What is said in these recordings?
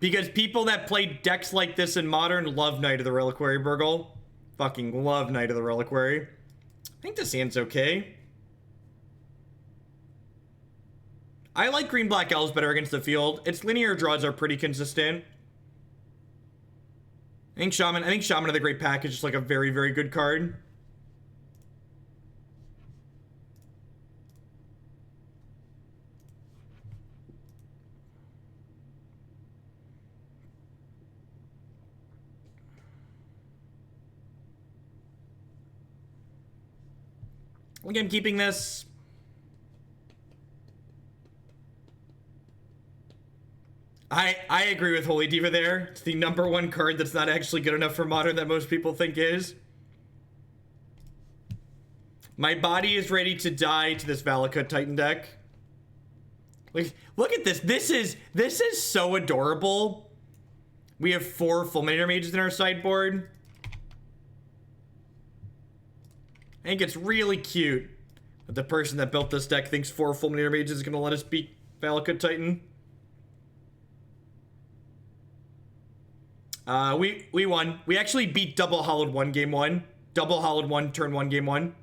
Because people that play decks like this in Modern love Knight of the Reliquary, Burgle. Fucking love Knight of the Reliquary. I think this hand's okay. I like green-black elves better against the field. Its linear draws are pretty consistent. I think Shaman of the Great Pack is just like a very, very good card. Again, keeping this. I agree with Holy Diva there. It's the #1 card that's not actually good enough for Modern that most people think is. My body is ready to die to this Valakut Titan deck. Like, look at this. This is so adorable. We have 4 Fulminator Mages in our sideboard. I think it's really cute that the person that built this deck thinks 4 Fulminator Mages is going to let us beat Valakut Titan. We won. We actually beat Double Hollowed 1 game 1. Double Hollowed 1 turn 1 game 1.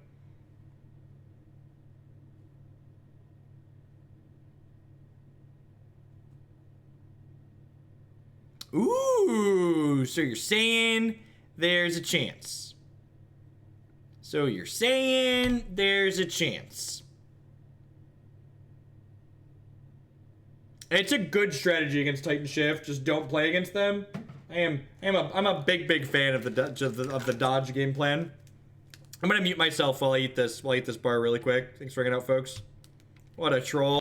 Ooh, so you're saying there's a chance. So you're saying there's a chance. It's a good strategy against Titan Shift. Just don't play against them. I'm a big fan of the dodge game plan. I'm gonna mute myself while I eat this bar really quick. Thanks for hanging out, folks. What a troll.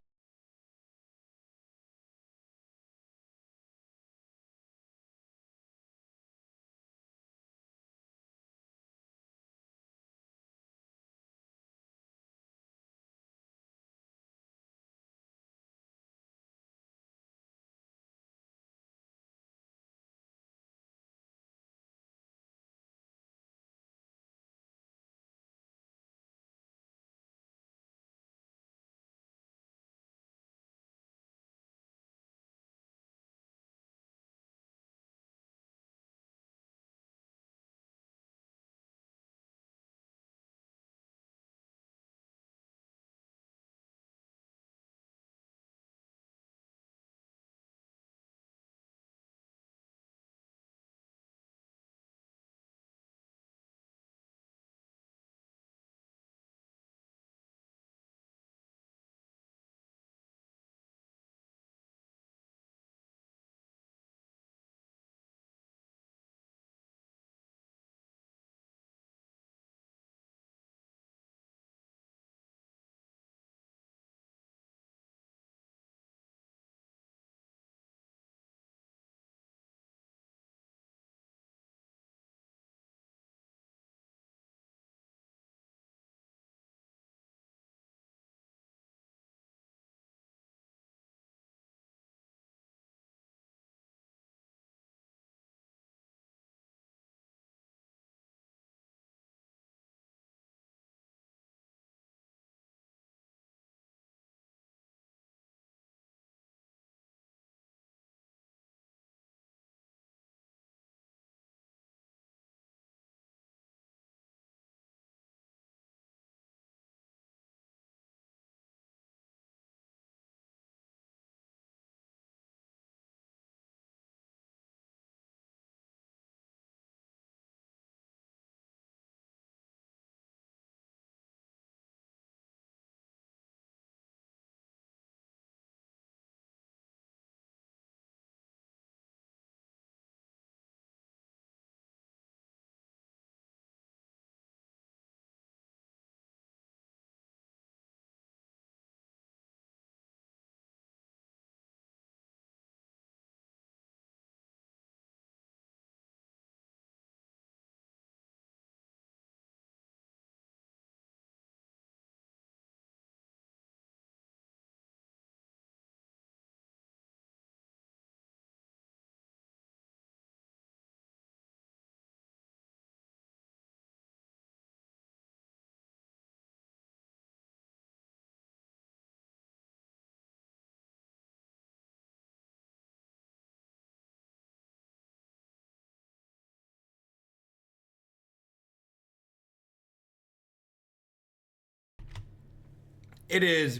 It is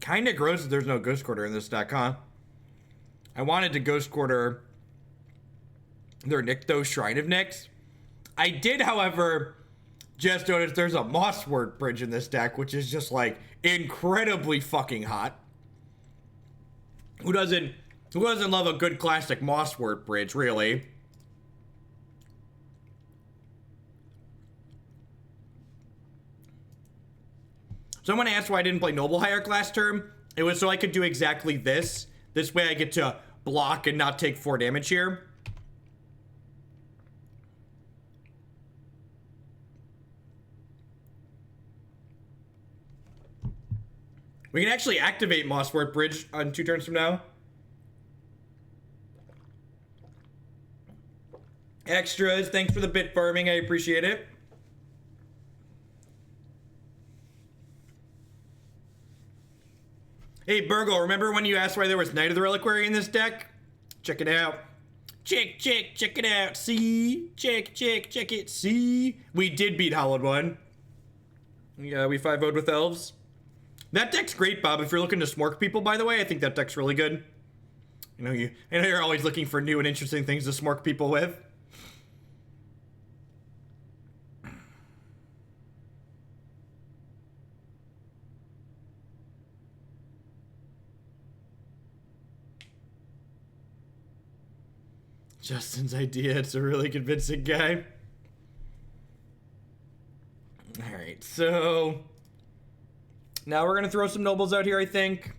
kind of gross that there's no Ghost Quarter in this deck, huh? I wanted to Ghost Quarter their Nykthos Shrine of Nyx. I did, however, just notice there's a Mosswort Bridge in this deck, which is just like incredibly fucking hot. Who doesn't love a good classic Mosswort Bridge, really? Someone asked why I didn't play Noble Hierarch last term. It was so I could do exactly this. This way I get to block and not take 4 damage here. We can actually activate Mosswort Bridge on 2 turns from now. Extras, thanks for the bit farming, I appreciate it. Hey, Burgle, remember when you asked why there was Knight of the Reliquary in this deck? Check it out. Check it out. See? Check it. See? We did beat Hollowed One. Yeah, we 5-0'd with Elves. That deck's great, Bob. If you're looking to smork people, by the way, I think that deck's really good. I know you're always looking for new and interesting things to smork people with. Justin's idea, it's a really convincing guy. Alright, so now we're gonna throw some nobles out here, I think.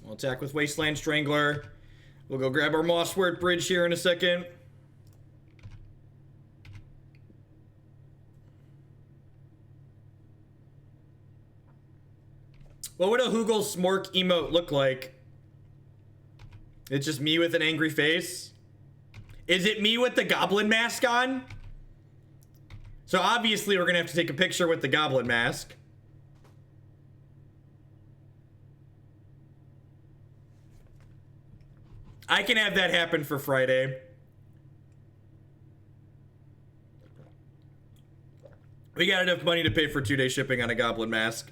We'll attack with Wasteland Strangler. We'll go grab our Mosswort Bridge here in a second. What would a Hoogle Smork emote look like? It's just me with an angry face? Is it me with the goblin mask on? So obviously we're gonna have to take a picture with the goblin mask. I can have that happen for Friday. We got enough money to pay for 2-day shipping on a goblin mask.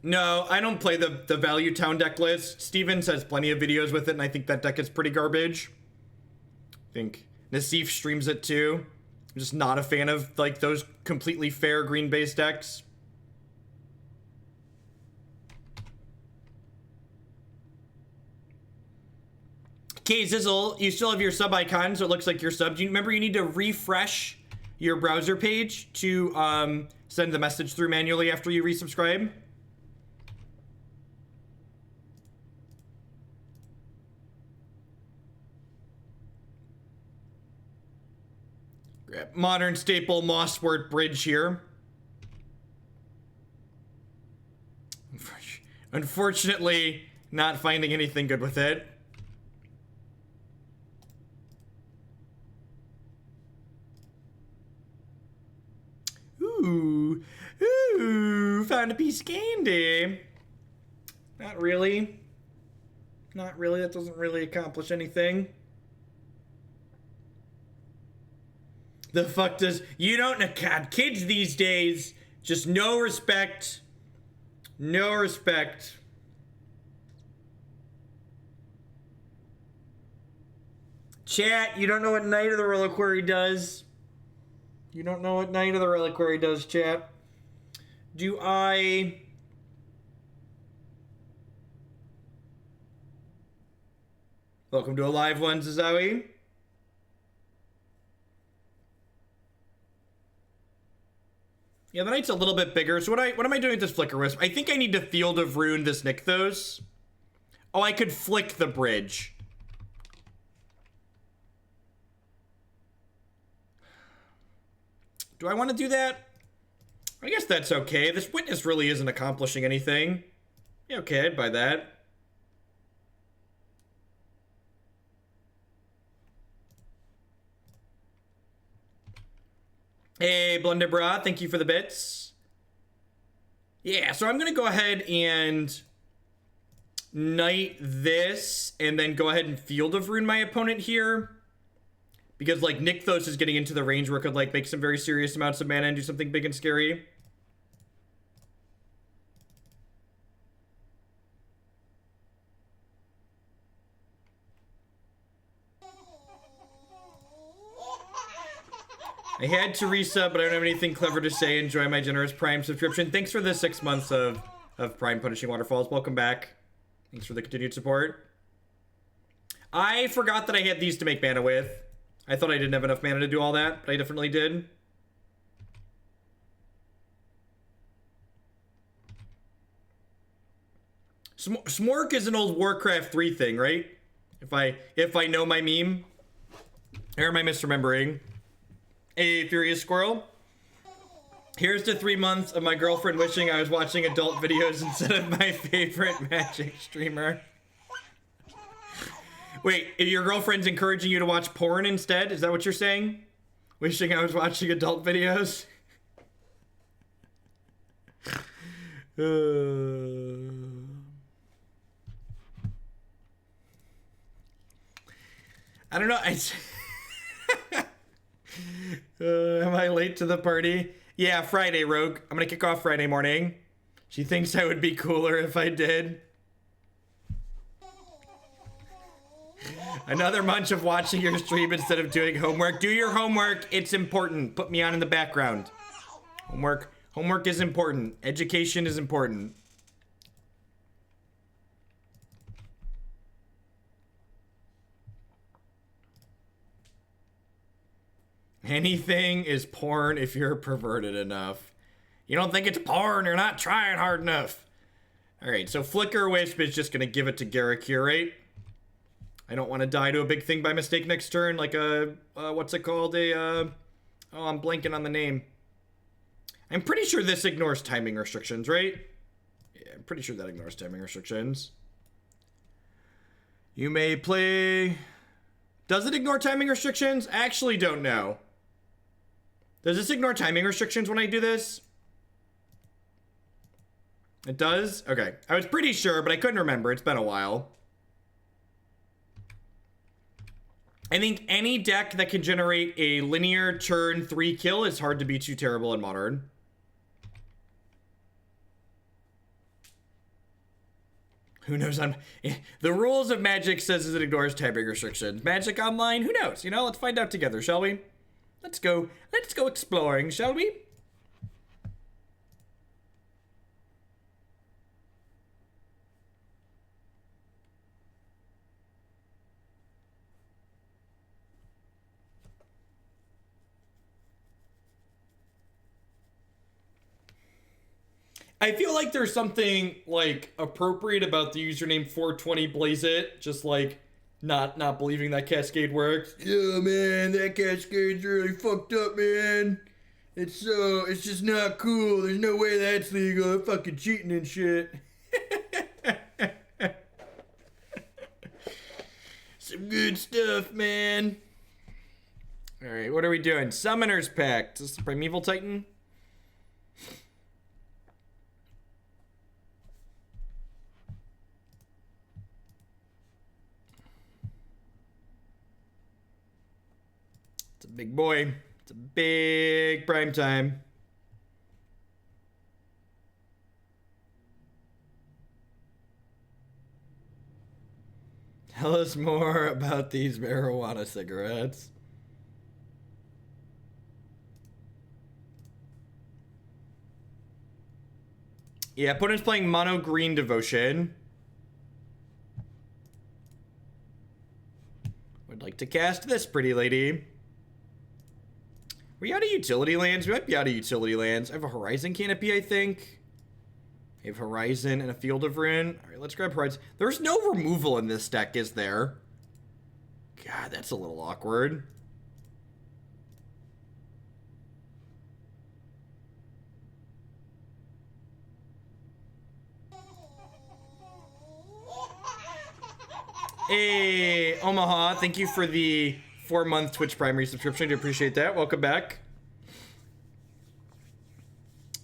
No, I don't play the Value Town deck list. Stevens has plenty of videos with it, and I think that deck is pretty garbage. I think Nassif streams it too. I'm just not a fan of like those completely fair green-based decks. Okay, Zizzle, you still have your sub icon, so it looks like you're subbed. Remember, you need to refresh your browser page to send the message through manually after you resubscribe. Grab modern staple Mosswort Bridge here. Unfortunately, not finding anything good with it. Ooh, found a piece of candy. Not really. Not really, that doesn't really accomplish anything. The fuck does, you don't know, God, kids these days, just no respect. No respect. Chat, you don't know what Knight of the Reliquary does? You don't know what Knight of the Reliquary does, chat? Do I... Welcome to a live one, Zazawi. Yeah, the Knight's a little bit bigger. So what am I doing with this Flickerwisp? I think I need to Field of Rune this Nykthos. Oh, I could flick the bridge. Do I want to do that? I guess that's okay. This Witness really isn't accomplishing anything. Yeah, okay, I'd buy that. Hey, Blunderbra, thank you for the bits. Yeah, so I'm going to go ahead and knight this and then go ahead and Field of Rune my opponent here. Because, like, Nykthos is getting into the range where it could, like, make some very serious amounts of mana and do something big and scary. I had to resub, but I don't have anything clever to say. Enjoy my generous Prime subscription. Thanks for the 6 months of Prime Punishing Waterfalls. Welcome back. Thanks for the continued support. I forgot that I had these to make mana with. I thought I didn't have enough mana to do all that, but I definitely did. Smork is an old Warcraft 3 thing, right? If I know my meme. Or am I misremembering? Hey, Furious Squirrel. Here's to 3 months of my girlfriend wishing I was watching adult videos instead of my favorite Magic streamer. Wait, your girlfriend's encouraging you to watch porn instead? Is that what you're saying? Wishing I was watching adult videos? I don't know. Am I late to the party? Yeah, Friday, Rogue. I'm gonna kick off Friday morning. She thinks I would be cooler if I did. Another munch of watching your stream instead of doing homework. Do your homework. It's important. Put me on in the background. Homework is important. Education is important. Anything is porn if you're perverted enough. You don't think it's porn, you're not trying hard enough. Alright, so Flickerwisp is just gonna give it to Garruk here, right? I don't want to die to a big thing by mistake next turn, like a, what's it called? Oh, I'm blanking on the name. I'm pretty sure this ignores timing restrictions, right? Yeah, I'm pretty sure that ignores timing restrictions. You may play... Does it ignore timing restrictions? I actually don't know. Does this ignore timing restrictions when I do this? It does? Okay. I was pretty sure, but I couldn't remember. It's been a while. I think any deck that can generate a linear turn 3 kill is hard to be too terrible in Modern. Who knows? The rules of Magic says it ignores timing restrictions. Magic Online? Who knows? You know, let's find out together, shall we? Let's go exploring, shall we? I feel like there's something, like, appropriate about the username 420blazeit, just, like, not believing that Cascade works. Yeah, man, that Cascade's really fucked up, man. It's just not cool. There's no way that's legal. They're fucking cheating and shit. Some good stuff, man. Alright, what are we doing? Summoner's Pact. Is this the Primeval Titan? Big boy. It's a big prime time. Tell us more about these marijuana cigarettes. Yeah, opponent's playing mono green devotion. Would like to cast this pretty lady. Are we out of utility lands? We might be out of utility lands. I have a Horizon Canopy, I think. I have Horizon and a Field of Rune. All right, let's grab Horizon. There's no removal in this deck, is there? God, that's a little awkward. Hey, Omaha, thank you for the 4-month Twitch primary subscription. I do appreciate that. Welcome back.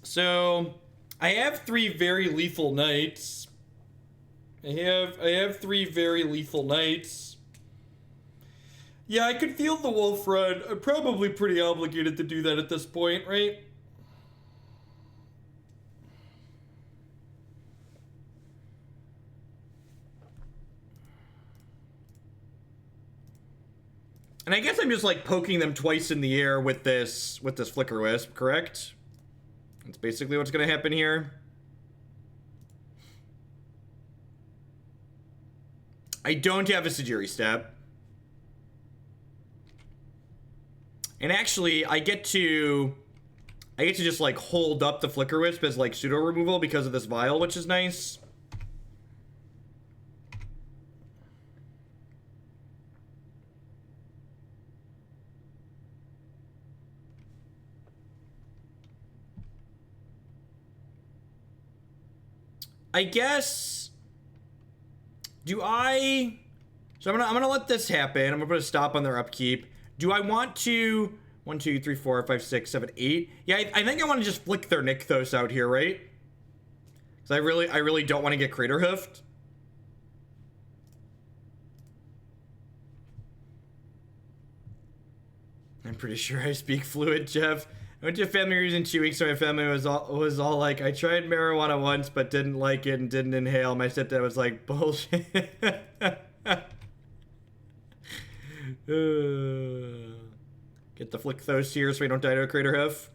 So, I have 3 very lethal knights. I have 3 very lethal knights. Yeah, I could feel the wolf run. I'm probably pretty obligated to do that at this point, right? And I guess I'm just like poking them twice in the air with this Flickerwisp, correct? That's basically what's gonna happen here. I don't have a Sajiri step. And actually, I get to just like hold up the Flickerwisp as like pseudo removal because of this vial, which is nice. I guess. So I'm gonna let this happen. I'm gonna put a stop on their upkeep. Do I want to 1, 2, 3, 4, 5, 6, 7, 8? Yeah, I think I want to just flick their Nykthos out here, right? Because I really don't want to get Crater Hoofed. I'm pretty sure I speak fluid, Jeff. I went to a family reunion 2 weeks, so my family was all like, I tried marijuana once, but didn't like it and didn't inhale. My stepdad was like, bullshit. Get the Flickthos here so we don't die to a Crater Hoof.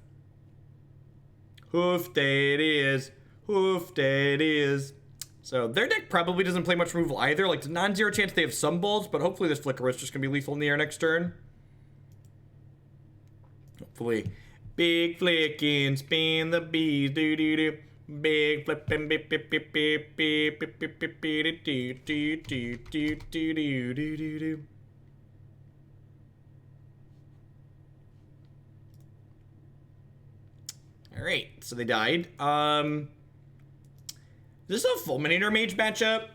Hoofed it is. Hoofed it is. So their deck probably doesn't play much removal either. Like, it's a non-zero chance they have some balls, but hopefully this Flickerwisp is just going to be lethal in the air next turn. Hopefully. Big flicking, spin the bees, do do do. Big flipping, beep beep beep beep beep beep beep beep beep do do do do do do do do do. All right, so they died. Is this a Fulminator Mage matchup?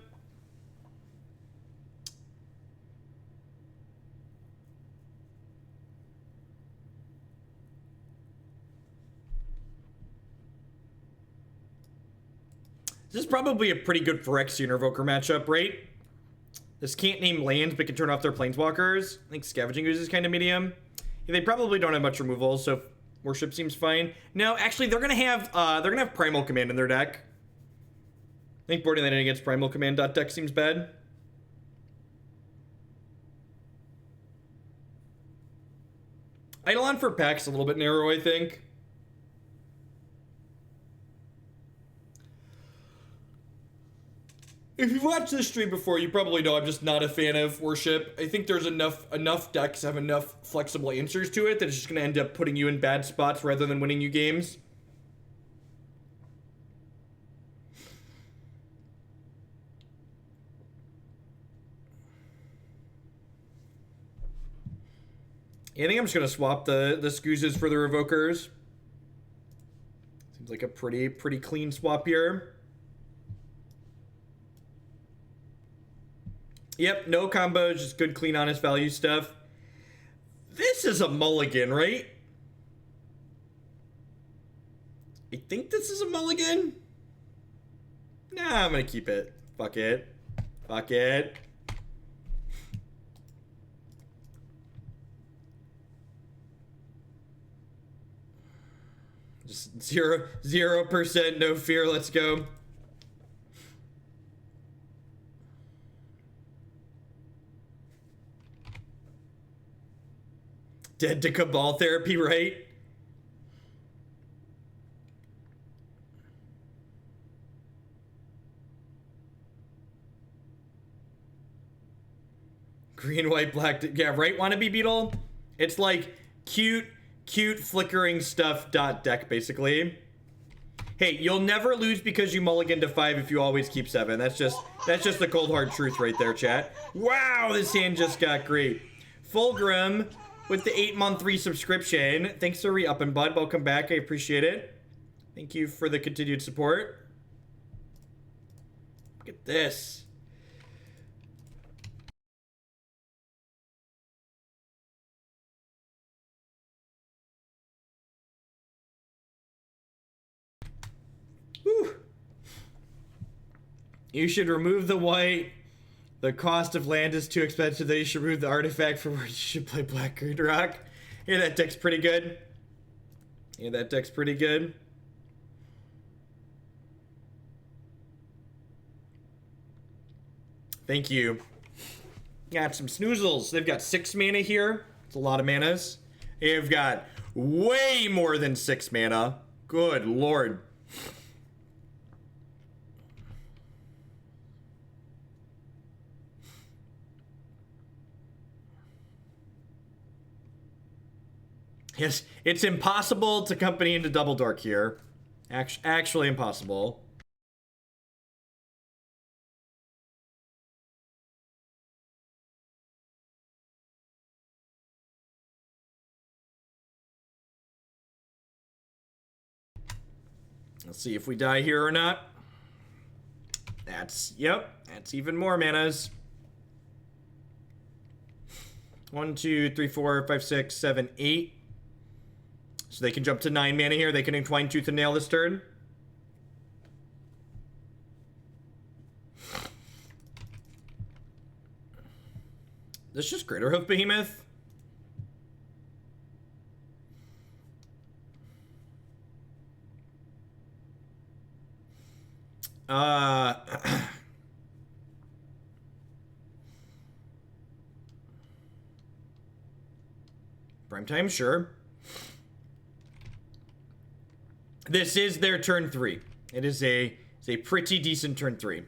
This is probably a pretty good Phyrexian Revoker matchup, right? This can't name lands, but can turn off their planeswalkers. I think Scavenging Ooze is kind of medium. Yeah, they probably don't have much removal, so Worship seems fine. No, actually, they're gonna have Primal Command in their deck. I think boarding that in against Primal Command deck seems bad. Eidolon for Pack's a little bit narrow, I think. If you've watched this stream before, you probably know I'm just not a fan of Worship. I think there's enough decks have enough flexible answers to it that it's just going to end up putting you in bad spots rather than winning you games. Yeah, I think I'm just going to swap the Scoozes for the Revokers. Seems like a pretty clean swap here. Yep, no combos, just good, clean, honest value stuff. This is a mulligan, right? I think this is a mulligan. Nah, I'm gonna keep it. Fuck it. Fuck it. Just 0%, no fear, let's go. Dead to Cabal therapy, right? Green, white, black. Yeah, right, Wannabe Beetle? It's like cute flickering stuff deck, basically. Hey, you'll never lose because you mulligan to 5 if you always keep 7. That's just the cold hard truth right there, chat. Wow, this hand just got great. Fulgrim with the 8-month resubscription. Thanks for re-upping, bud. Welcome back. I appreciate it. Thank you for the continued support. Look at this. Whew. You should remove the white. The cost of land is too expensive. Then you should remove the artifact from where you should play Black Green Rock. Yeah, that deck's pretty good. Yeah, that deck's pretty good. Thank you. Got some snoozles. They've got 6 mana here. It's a lot of manas. They've got way more than 6 mana. Good lord. Yes, it's impossible to company into Double Dork here. Actually impossible. Let's see if we die here or not. Yep, that's even more manas. 1, 2, 3, 4, 5, 6, 7, 8. So they can jump to 9 mana here. They can Entwine Tooth and Nail this turn. This is just Greater Hoof Behemoth. Primetime, sure. This is their turn 3. It's a pretty decent turn 3.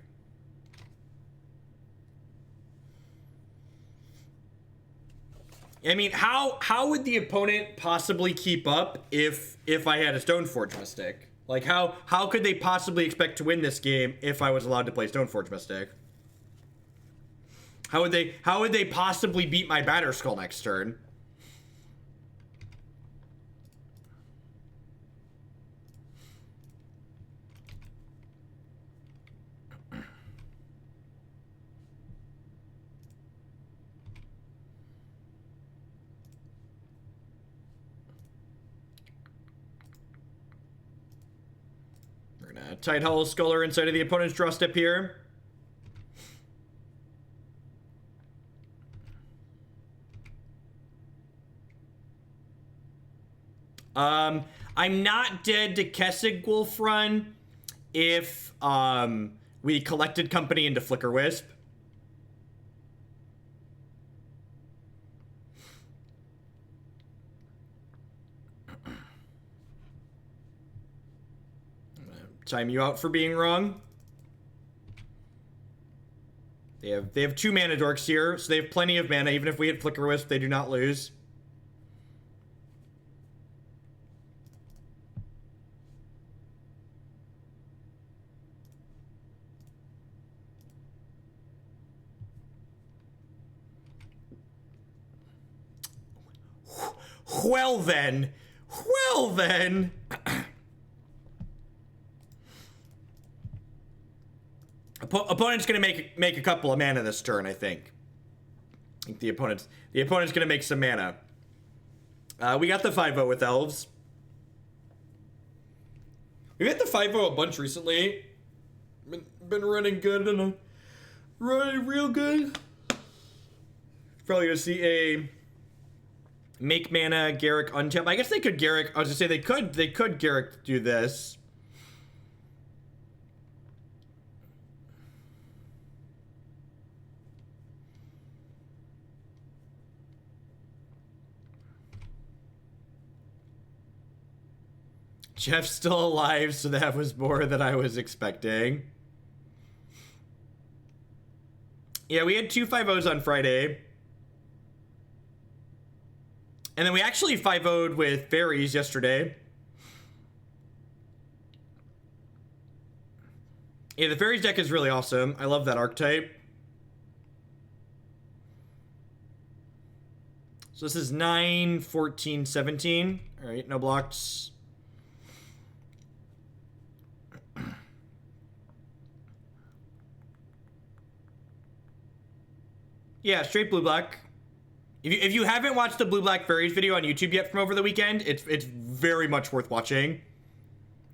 I mean, how would the opponent possibly keep up if I had a Stoneforge Mystic? Like, how could they possibly expect to win this game if I was allowed to play Stoneforge Mystic? How would they possibly beat my Batterskull next turn? Tidehollow Sculler inside of the opponent's draw step here. I'm not dead to Kessig Wolf Run if we collected company into Flickerwisp. Time you out for being wrong. They have 2 mana dorks here, so they have plenty of mana. Even if we hit Flickerwisp, they do not lose. Well then. Opponent's gonna make a couple of mana this turn, I think. I think the opponent's gonna make some mana. We got the 5-0 with elves. We've hit the 5-0 a bunch recently. Been running good and running real good. Probably gonna see a make mana Garrick untap. I guess they could Garrick. I was gonna say they could Garrick do this. Jeff's still alive, so that was more than I was expecting. Yeah, we had 2 5-0s on Friday. And then we actually 5-0'd with fairies yesterday. Yeah, the fairies deck is really awesome. I love that archetype. So this is 9, 14, 17. All right, no blocks. Yeah, straight blue-black. If you haven't watched the blue-black fairies video on YouTube yet from over the weekend, it's very much worth watching.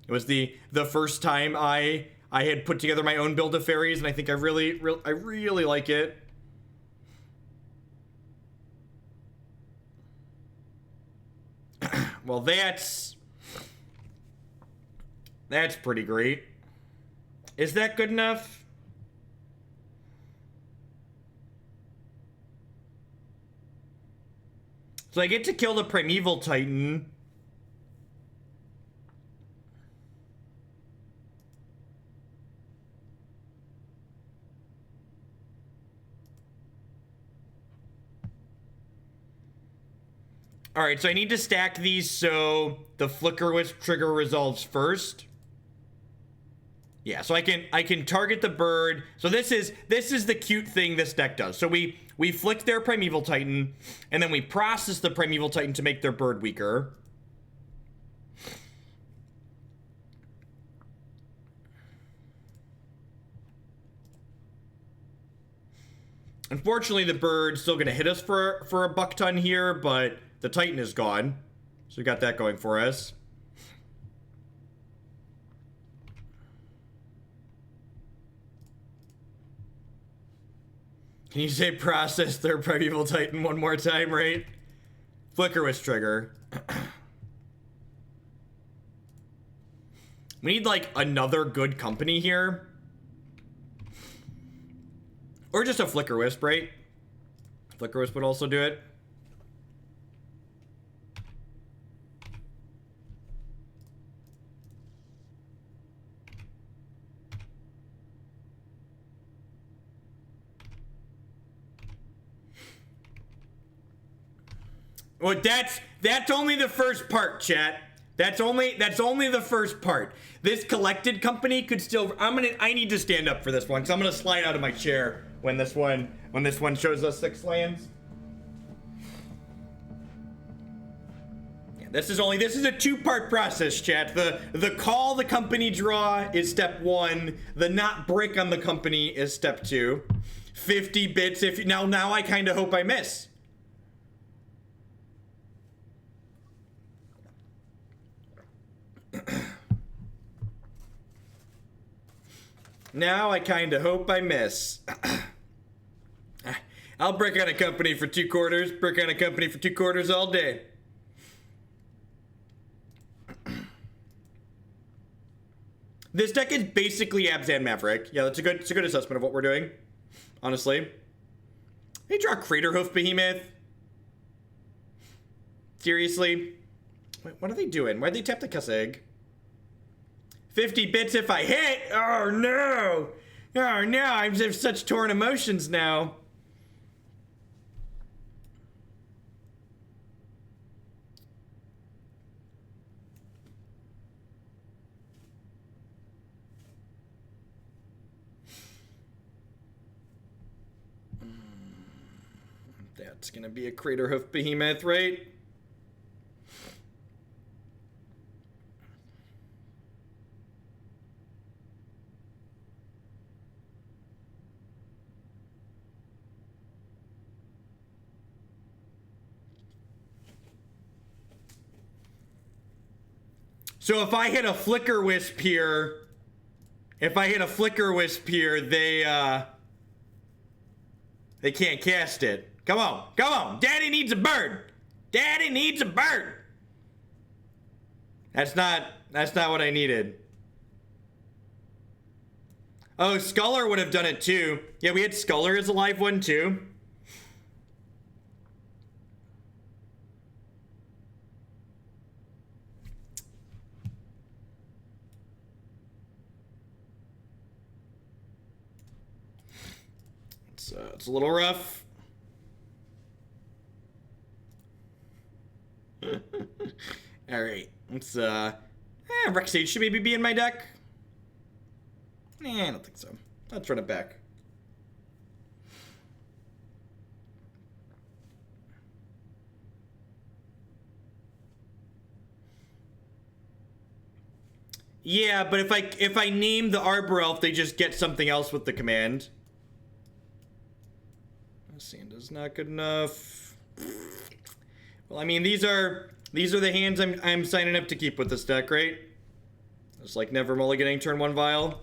It was the first time I I had put together my own build of fairies, and I think I really like it. Well, that's pretty great. Is that good enough? So I get to kill the Primeval Titan. Alright, so I need to stack these so the Flickerwisp trigger resolves first. Yeah, so I can target the bird. So this is the cute thing this deck does. So we flick their Primeval Titan, and then we process the Primeval Titan to make their bird weaker. Unfortunately, the bird's still gonna hit us for a buck ton here, but the Titan is gone. So we got that going for us. Can you say process their Primeval Titan one more time, right? Flickerwisp trigger. We need, like, another good company here. Or just a Flickerwisp, right? Flickerwisp would also do it. Well, that's only the first part, chat. That's only the first part. This collected company could still. I need to stand up for this one, because I'm gonna slide out of my chair when this one shows us 6 lands. Yeah, this is a 2-part process, chat. The call the company draw is step 1. The not brick on the company is step 2. 50 bits if now I kind of hope I miss. Now I kinda hope I miss. I'll brick on a company for 2 quarters, brick on a company for 2 quarters all day. This deck is basically Abzan Maverick. Yeah, that's a good assessment of what we're doing. Honestly. They draw Craterhoof Behemoth. Seriously? Wait, what are they doing? Why'd they tap the Cuss Egg? 50 bits if I hit! Oh no! Oh no, I have such torn emotions now. That's gonna be a Craterhoof Behemoth, right? So if I hit a Flickerwisp here, they can't cast it. Come on, Daddy needs a bird. Daddy needs a bird. That's not what I needed. Oh, Sculler would have done it too. Yeah, we had Sculler as a live one too. It's a little rough. All right, let's Rex Sage should maybe be in my deck. I don't think so. Let's run it back. Yeah, but if I name the Arbor Elf, they just get something else with the command. Sanda's not good enough. Well, I mean, these are the hands I'm signing up to keep with this deck, right? It's like never mulliganing turn 1 Vial.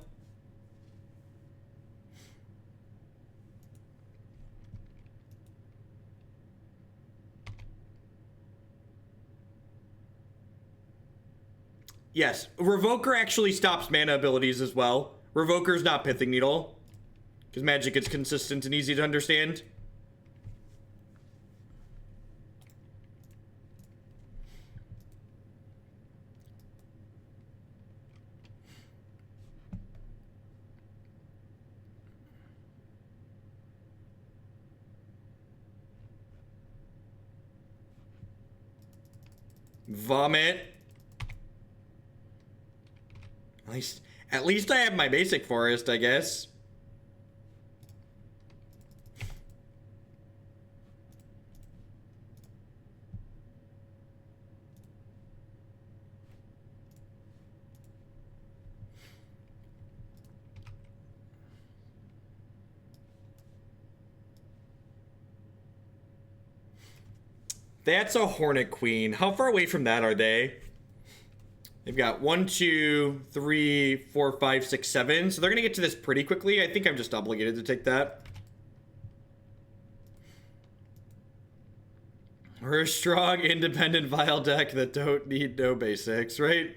Yes, Revoker actually stops mana abilities as well. Revoker's not Pithing Needle, because magic is consistent and easy to understand. Vomit. At least I have my basic forest, I guess. That's a Hornet Queen. How far away from that are they? They've got 1, 2, 3, 4, 5, 6, 7. So they're going to get to this pretty quickly. I think I'm just obligated to take that. We're a strong, independent Vial deck that don't need no basics, right?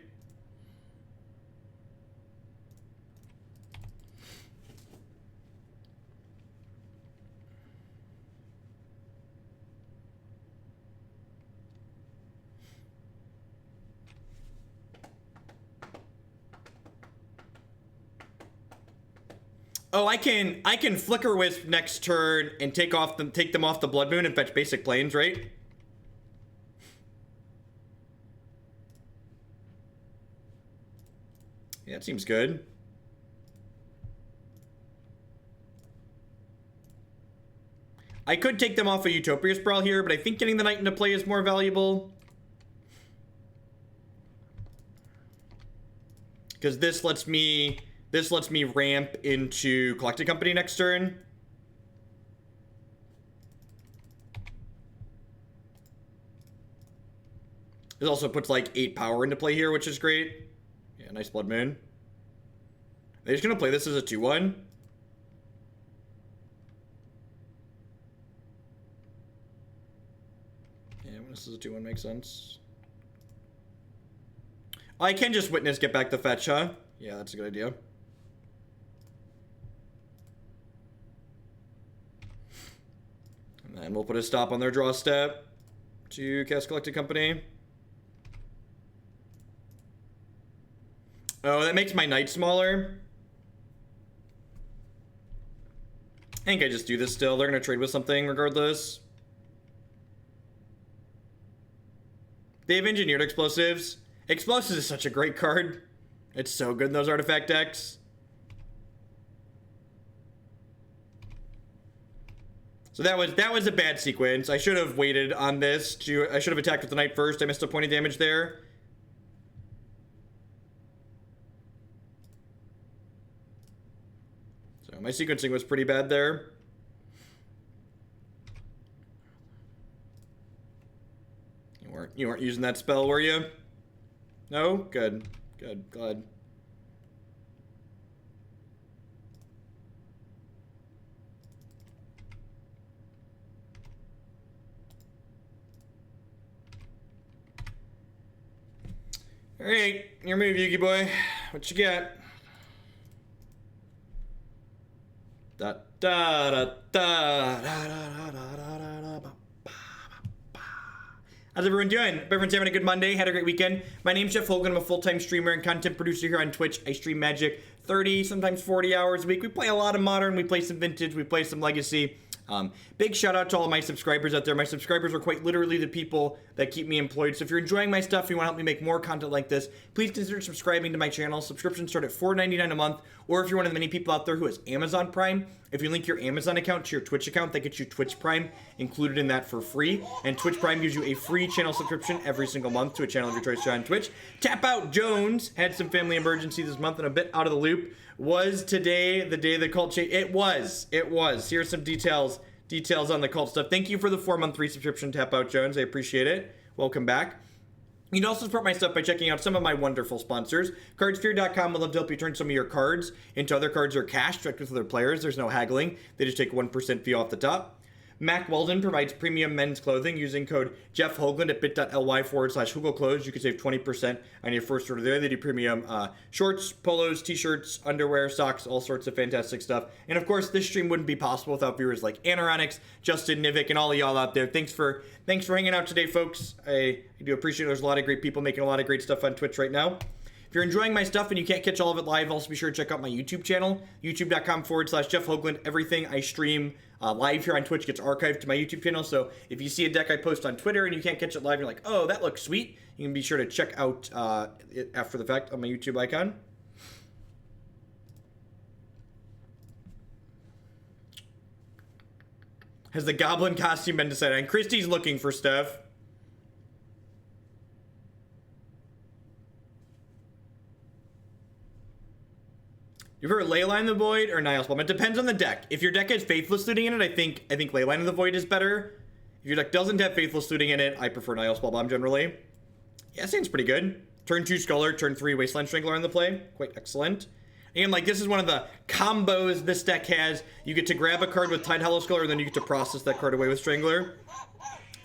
Oh, I can Flickerwisp next turn and take them off the Blood Moon and fetch basic planes, right? Yeah, that seems good. I could take them off a Utopia Sprawl here, but I think getting the Knight into play is more valuable. Because this lets me ramp into Collected Company next turn. This also puts like 8 power into play here, which is great. Yeah, nice Blood Moon. They're just gonna play this as a 2/1. Yeah, when this is a 2/1 makes sense. I can just Witness, get back the fetch, huh? Yeah, that's a good idea. And then we'll put a stop on their draw step to cast Collected Company. Oh, that makes my Knight smaller. I think I just do this still. They're going to trade with something regardless. They have Engineered Explosives. Explosives is such a great card. It's so good in those artifact decks. So that was a bad sequence. I should have waited on this I should have attacked with the Knight first. I missed a point of damage there. So my sequencing was pretty bad there. You weren't using that spell, were you? No? Good. Good. Glad. Alright, your move, Yuki boy. What you got? Da da da da da da da da da. How's everyone doing? Hope everyone's having a good Monday. Had a great weekend. My name's Jeff Hogan. I'm a full-time streamer and content producer here on Twitch. I stream Magic 30, sometimes 40 hours a week. We play a lot of Modern. We play some Vintage. We play some Legacy. Big shout out to all of my subscribers out there. My subscribers are quite literally the people that keep me employed. So if you're enjoying my stuff, you want to help me make more content like this, please consider subscribing to my channel. Subscriptions start at $4.99 a month. Or if you're one of the many people out there who has Amazon Prime, if you link your Amazon account to your Twitch account, that gets you Twitch Prime included in that for free. And Twitch Prime gives you a free channel subscription every single month to a channel of your choice on Twitch. Tap Out Jones had some family emergency this month and a bit out of the loop. Was today the day the cult changed? It was. Here's some details on the cult stuff. Thank you for the 4-month free subscription, Tap Out Jones. I appreciate it. Welcome back. You can also support my stuff by checking out some of my wonderful sponsors. Cardsphere.com will love to help you turn some of your cards into other cards or cash directly with other players. There's no haggling. They just take 1% fee off the top. Mac Weldon provides premium men's clothing using code Jeff Hoagland at bit.ly/HoogleClothes. You can save 20% on your first order there. They do premium shorts, polos, t-shirts, underwear, socks, all sorts of fantastic stuff. And of course, this stream wouldn't be possible without viewers like Anoronix, Justin, Nivik, and all of y'all out there. Thanks for hanging out today, folks. I do appreciate it. There's a lot of great people making a lot of great stuff on Twitch right now. If you're enjoying my stuff and you can't catch all of it live, also be sure to check out my YouTube channel, youtube.com/Jeff Hoagland. Everything I stream live here on Twitch gets archived to my YouTube channel. So if you see a deck I post on Twitter and you can't catch it live, you're like, oh, that looks sweet, you can be sure to check out it after the fact on my YouTube icon. Has the goblin costume been decided on? Christy's looking for stuff. You prefer Leyline of the Void or Nihil's Bomb? It depends on the deck. If your deck has Faithless Looting in it, I think Leyline of the Void is better. If your deck doesn't have Faithless Looting in it, I prefer Nihil's Bomb generally. Yeah, seems pretty good. Turn 2 Sculler, turn 3 Wasteland Strangler on the play. Quite excellent. And like, this is one of the combos this deck has. You get to grab a card with Tidehollow Sculler, and then you get to process that card away with Strangler.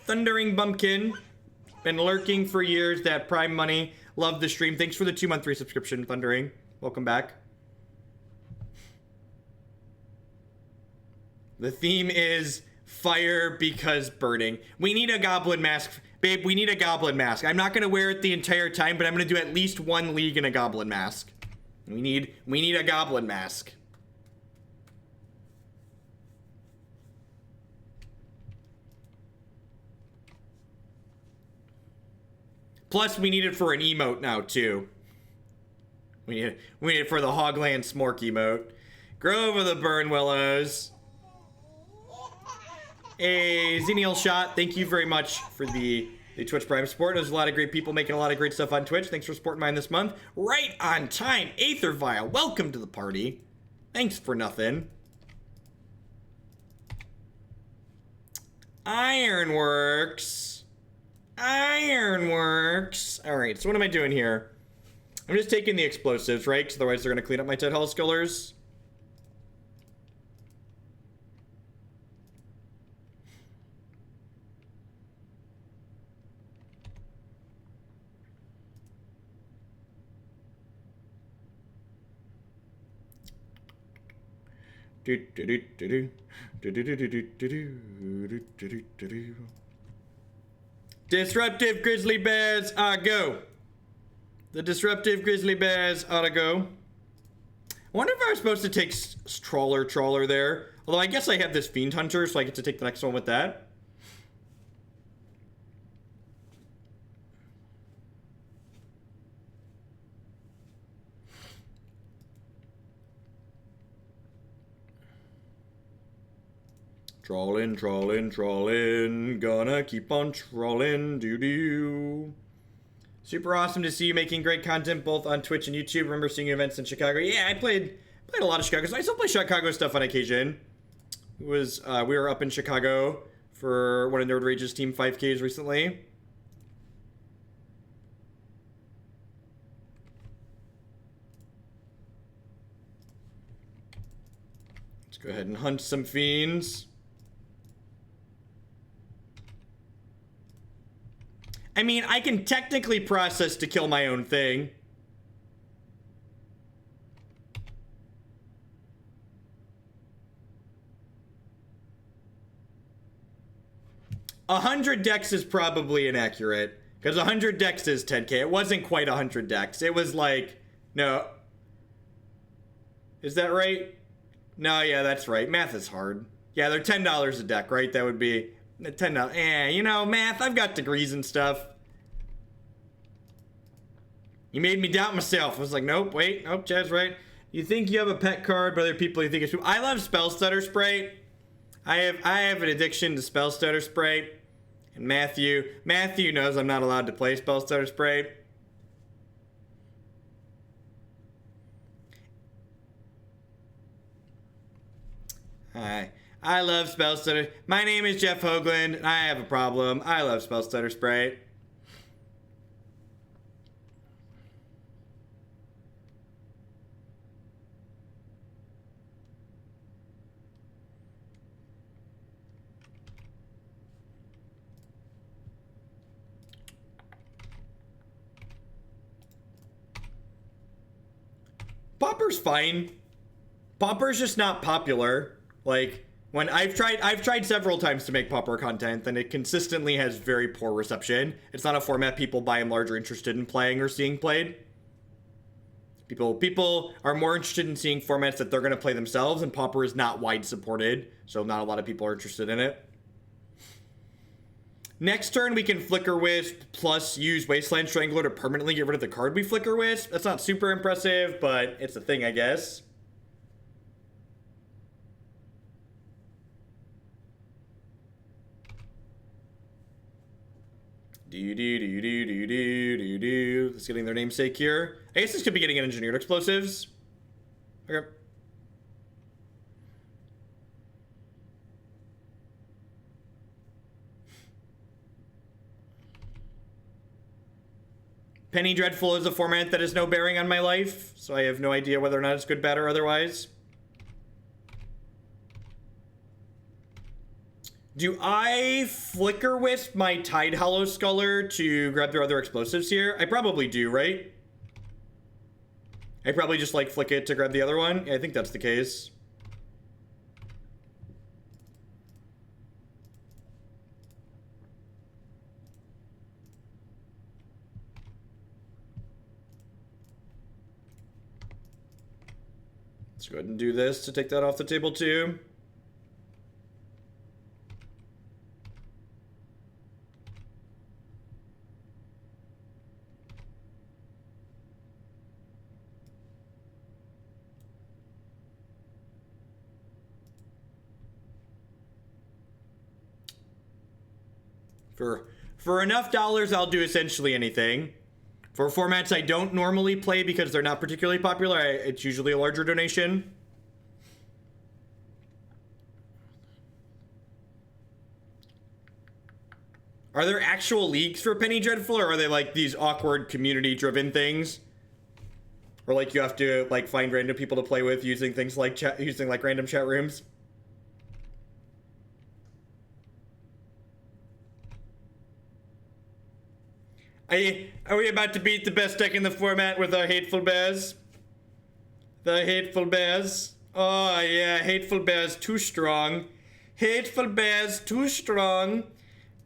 Thundering Bumpkin. Been lurking for years, that Prime Money. Love the stream. Thanks for the 2-month free subscription, Thundering. Welcome back. The theme is fire because burning. We need a goblin mask. Babe, we need a goblin mask. I'm not going to wear it the entire time, but I'm going to do at least one league in a goblin mask. We need a goblin mask. Plus, we need it for an emote now, too. We need it for the Hogland Smork emote. Grow over the Burn Willows. Hey, Xenial Shot, thank you very much for the Twitch Prime support. There's a lot of great people making a lot of great stuff on Twitch. Thanks for supporting mine this month. Right on time, Aether Vial, welcome to the party. Thanks for nothing. Ironworks. Ironworks. All right, so what am I doing here? I'm just taking the explosives, right? Because otherwise they're going to clean up my Tidehollow Scullers. Disruptive Grizzly Bears go. The Disruptive Grizzly Bears ought to go. I wonder if I was supposed to take Trawler there. Although I guess I have this Fiend Hunter, so I get to take the next one with that. Trawling, gonna keep on trawling, doo-doo. Super awesome to see you making great content both on Twitch and YouTube. Remember seeing events in Chicago? Yeah, I played a lot of Chicago, so I still play Chicago stuff on occasion. It was, we were up in Chicago for one of Nerd Rage's Team 5Ks recently. Let's go ahead and hunt some fiends. I mean, I can technically process to kill my own thing. A 100 dex is probably inaccurate, because 100 dex is 10k. It wasn't quite 100 dex. It was like, no. Is that right? No, yeah, that's right. Math is hard. Yeah, they're $10 a deck, right? That would be $10. You know, math, I've got degrees and stuff. You made me doubt myself. I was like, nope, wait, nope, Chad's right. You think you have a pet card, but other people you think it's... I love Spell Stutter Spray. I have an addiction to Spell Stutter Spray. And Matthew knows I'm not allowed to play Spell Stutter Spray. Hi. I love Spell Stutter. My name is Jeff Hoagland, and I have a problem. I love Spell Stutter Spray. Pauper's fine. Pauper's just not popular. Like, when I've tried several times to make Pauper content, and it consistently has very poor reception. It's not a format people by and large are interested in playing or seeing played. People are more interested in seeing formats that they're going to play themselves, and Pauper is not wide supported, so not a lot of people are interested in it. Next turn, we can Flickerwisp plus use Wasteland Strangler to permanently get rid of the card we Flickerwisp. That's not super impressive, but it's a thing, I guess. Let's getting their namesake here. I guess this could be getting an engineered explosives. Okay. Penny Dreadful is a format that has no bearing on my life, so I have no idea whether or not it's good, bad, or otherwise. Do I Flickerwisp my Tidehollow Sculler to grab their other explosives here? I probably do, right? I probably just like flick it to grab the other one. Yeah, I think that's the case. Let's go ahead and do this to take that off the table too. For enough dollars, I'll do essentially anything. For formats I don't normally play because they're not particularly popular, it's usually a larger donation. Are there actual leagues for Penny Dreadful, or are they like these awkward community-driven things? Or like you have to like find random people to play with using things like using like random chat rooms? Are we about to beat the best deck in the format with our Hateful Bears? The Hateful Bears. Oh yeah, Hateful Bears too strong. Hateful Bears too strong.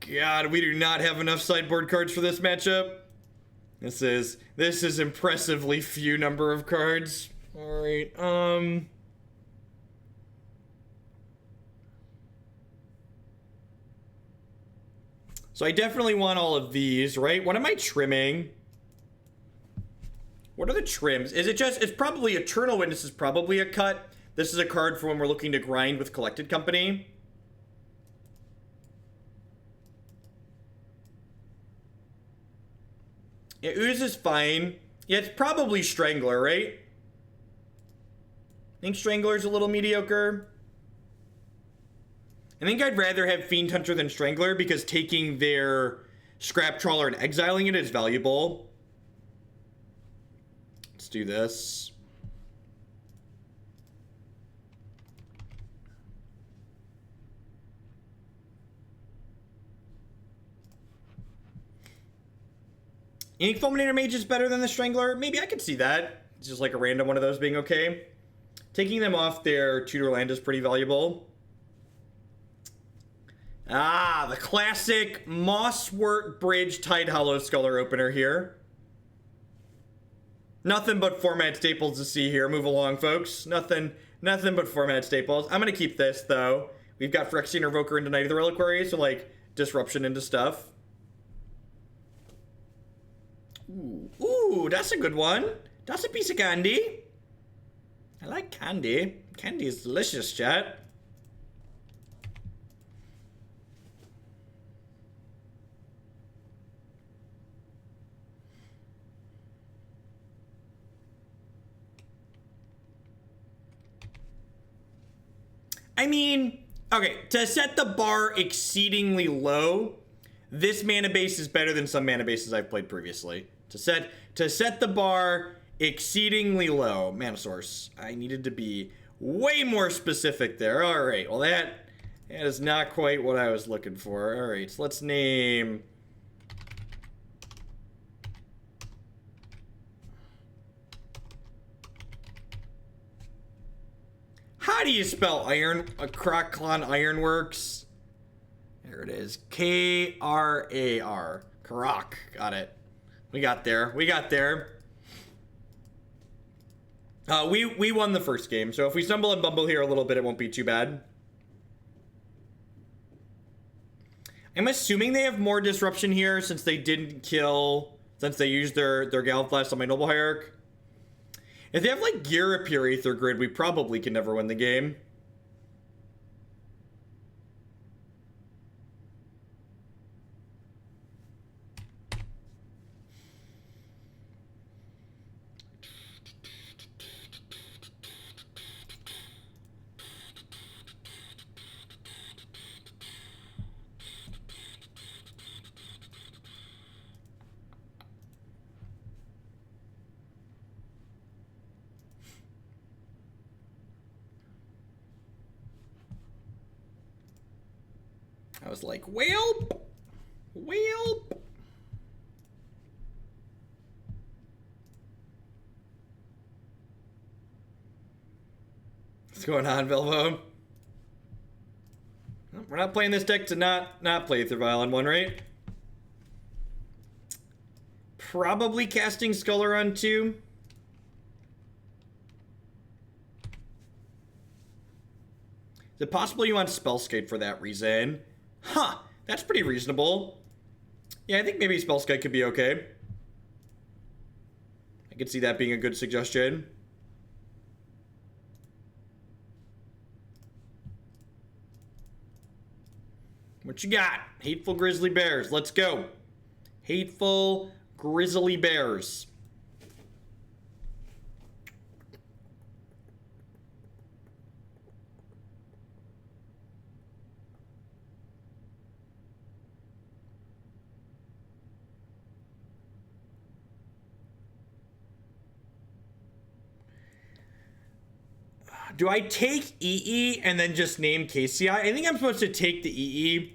God, we do not have enough sideboard cards for this matchup. This is impressively few number of cards. All right, So I definitely want all of these, right? What am I trimming? What are the trims? Is it just, it's probably Eternal Witness is probably a cut. This is a card for when we're looking to grind with Collected Company. Yeah, Ooze is fine. Yeah, it's probably Strangler, right? I think Strangler's a little mediocre. I think I'd rather have Fiend Hunter than Strangler because taking their Scrap Trawler and exiling it is valuable. Let's do this. You think Fulminator Mage is better than the Strangler? Maybe I could see that. It's just like a random one of those being okay. Taking them off their tutor land is pretty valuable. Ah, the classic Mosswort Bridge Tidehollow Sculler opener here. Nothing but format staples to see here. Move along, folks. Nothing but format staples. I'm going to keep this, though. We've got Phyrexian Revoker into Night of the Reliquary, so, like, disruption into stuff. Ooh, that's a good one. That's a piece of candy. I like candy. Candy is delicious, chat. I mean, okay, to set the bar exceedingly low, this mana base is better than some mana bases I've played previously. To set the bar exceedingly low, mana source. I needed to be way more specific there. All right, well that is not quite what I was looking for. All right, so let's name. do you spell iron? A Kraklan Ironworks. There it is. K-R-A-R. Karak. Got it. We got there. We got there. We won the first game, so if we stumble and bumble here a little bit, it won't be too bad. I'm assuming they have more disruption here since they didn't kill, since they used their Gallop Blast on my Noble Hierarch. If they have like Gear Appear Aether Grid, we probably can never win the game. I was like, whelp! Whelp! What's going on, Velvo? We're not playing this deck to not play Aether Vial on one, right? Probably casting Sculler on 2. Is it possible you want Spellskite for that reason? Huh, that's pretty reasonable. Yeah, I think maybe Spellskite could be okay. I could see that being a good suggestion. What you got? Hateful Grizzly Bears. Let's go. Hateful Grizzly Bears. Do I take EE and then just name KCI? I think I'm supposed to take the EE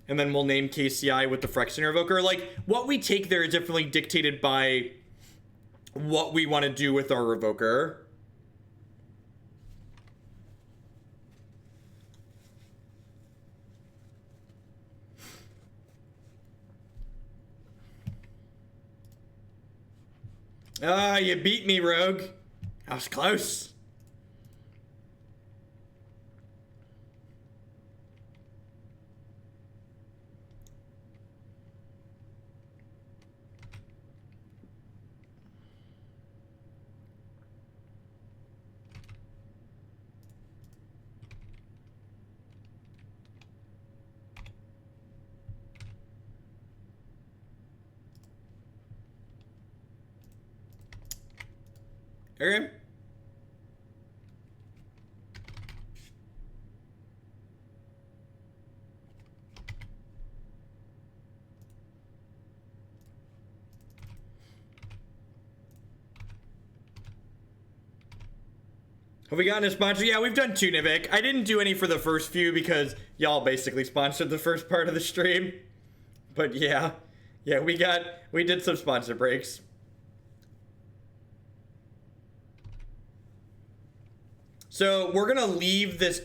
and then we'll name KCI with the Phyrexian Revoker. Like, what we take there is definitely dictated by what we want to do with our Revoker. Ah, you beat me, Rogue. That was close. Okay. Have we gotten a sponsor? Yeah, we've done 2, Nivik. I didn't do any for the first few because y'all basically sponsored the first part of the stream. But yeah. Yeah, we did some sponsor breaks. So we're gonna leave this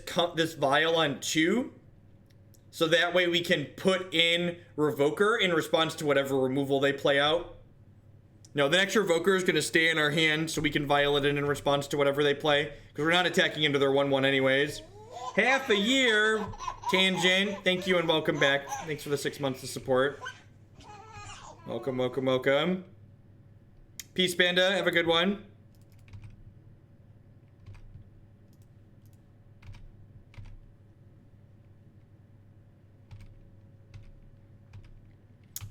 vial on 2, so that way we can put in Revoker in response to whatever removal they play out. No, the next Revoker is gonna stay in our hand, so we can vial it in response to whatever they play, because we're not attacking into their 1/1 anyways. Half a year, Tangent. Thank you and welcome back. Thanks for the 6 months of support. Welcome, welcome, welcome. Peace, Panda. Have a good one.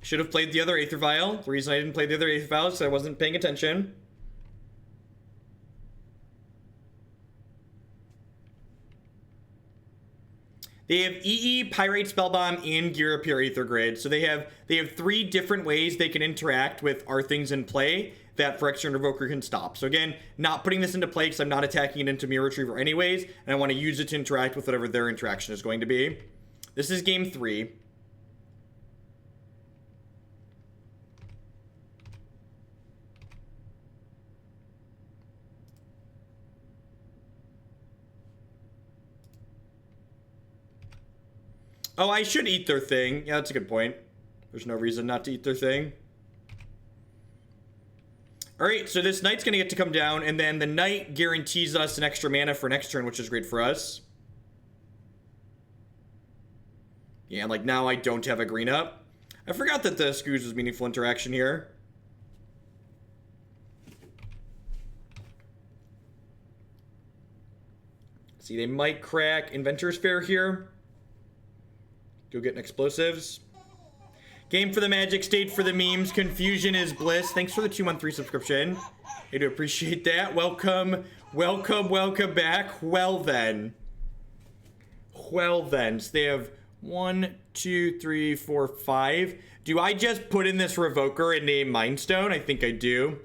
Should have played the other Aether Vial. The reason I didn't play the other Aether Vial is because I wasn't paying attention. They have EE, Pyrite Spellbomb, and Gear Appear Aether Grid. So they have 3 different ways they can interact with our things in play that Phyrexian Revoker can stop. So again, not putting this into play because I'm not attacking it into Mirror Retriever anyways, and I want to use it to interact with whatever their interaction is going to be. This is game 3. Oh, I should eat their thing. Yeah, that's a good point. There's no reason not to eat their thing. Alright, so this knight's gonna get to come down, and then the knight guarantees us an extra mana for next turn, which is great for us. Yeah, and like now I don't have a green up. I forgot that the Scooze was meaningful interaction here. See, they might crack Inventor's Fair here. Go getting explosives. Game for the magic, state for the memes. Confusion is bliss. Thanks for the 2-month free subscription. I do appreciate that. Welcome, welcome, welcome back. Well then. Well then. So they have 1, 2, 3, 4, 5. Do I just put in this Revoker and name Mindstone? I think I do.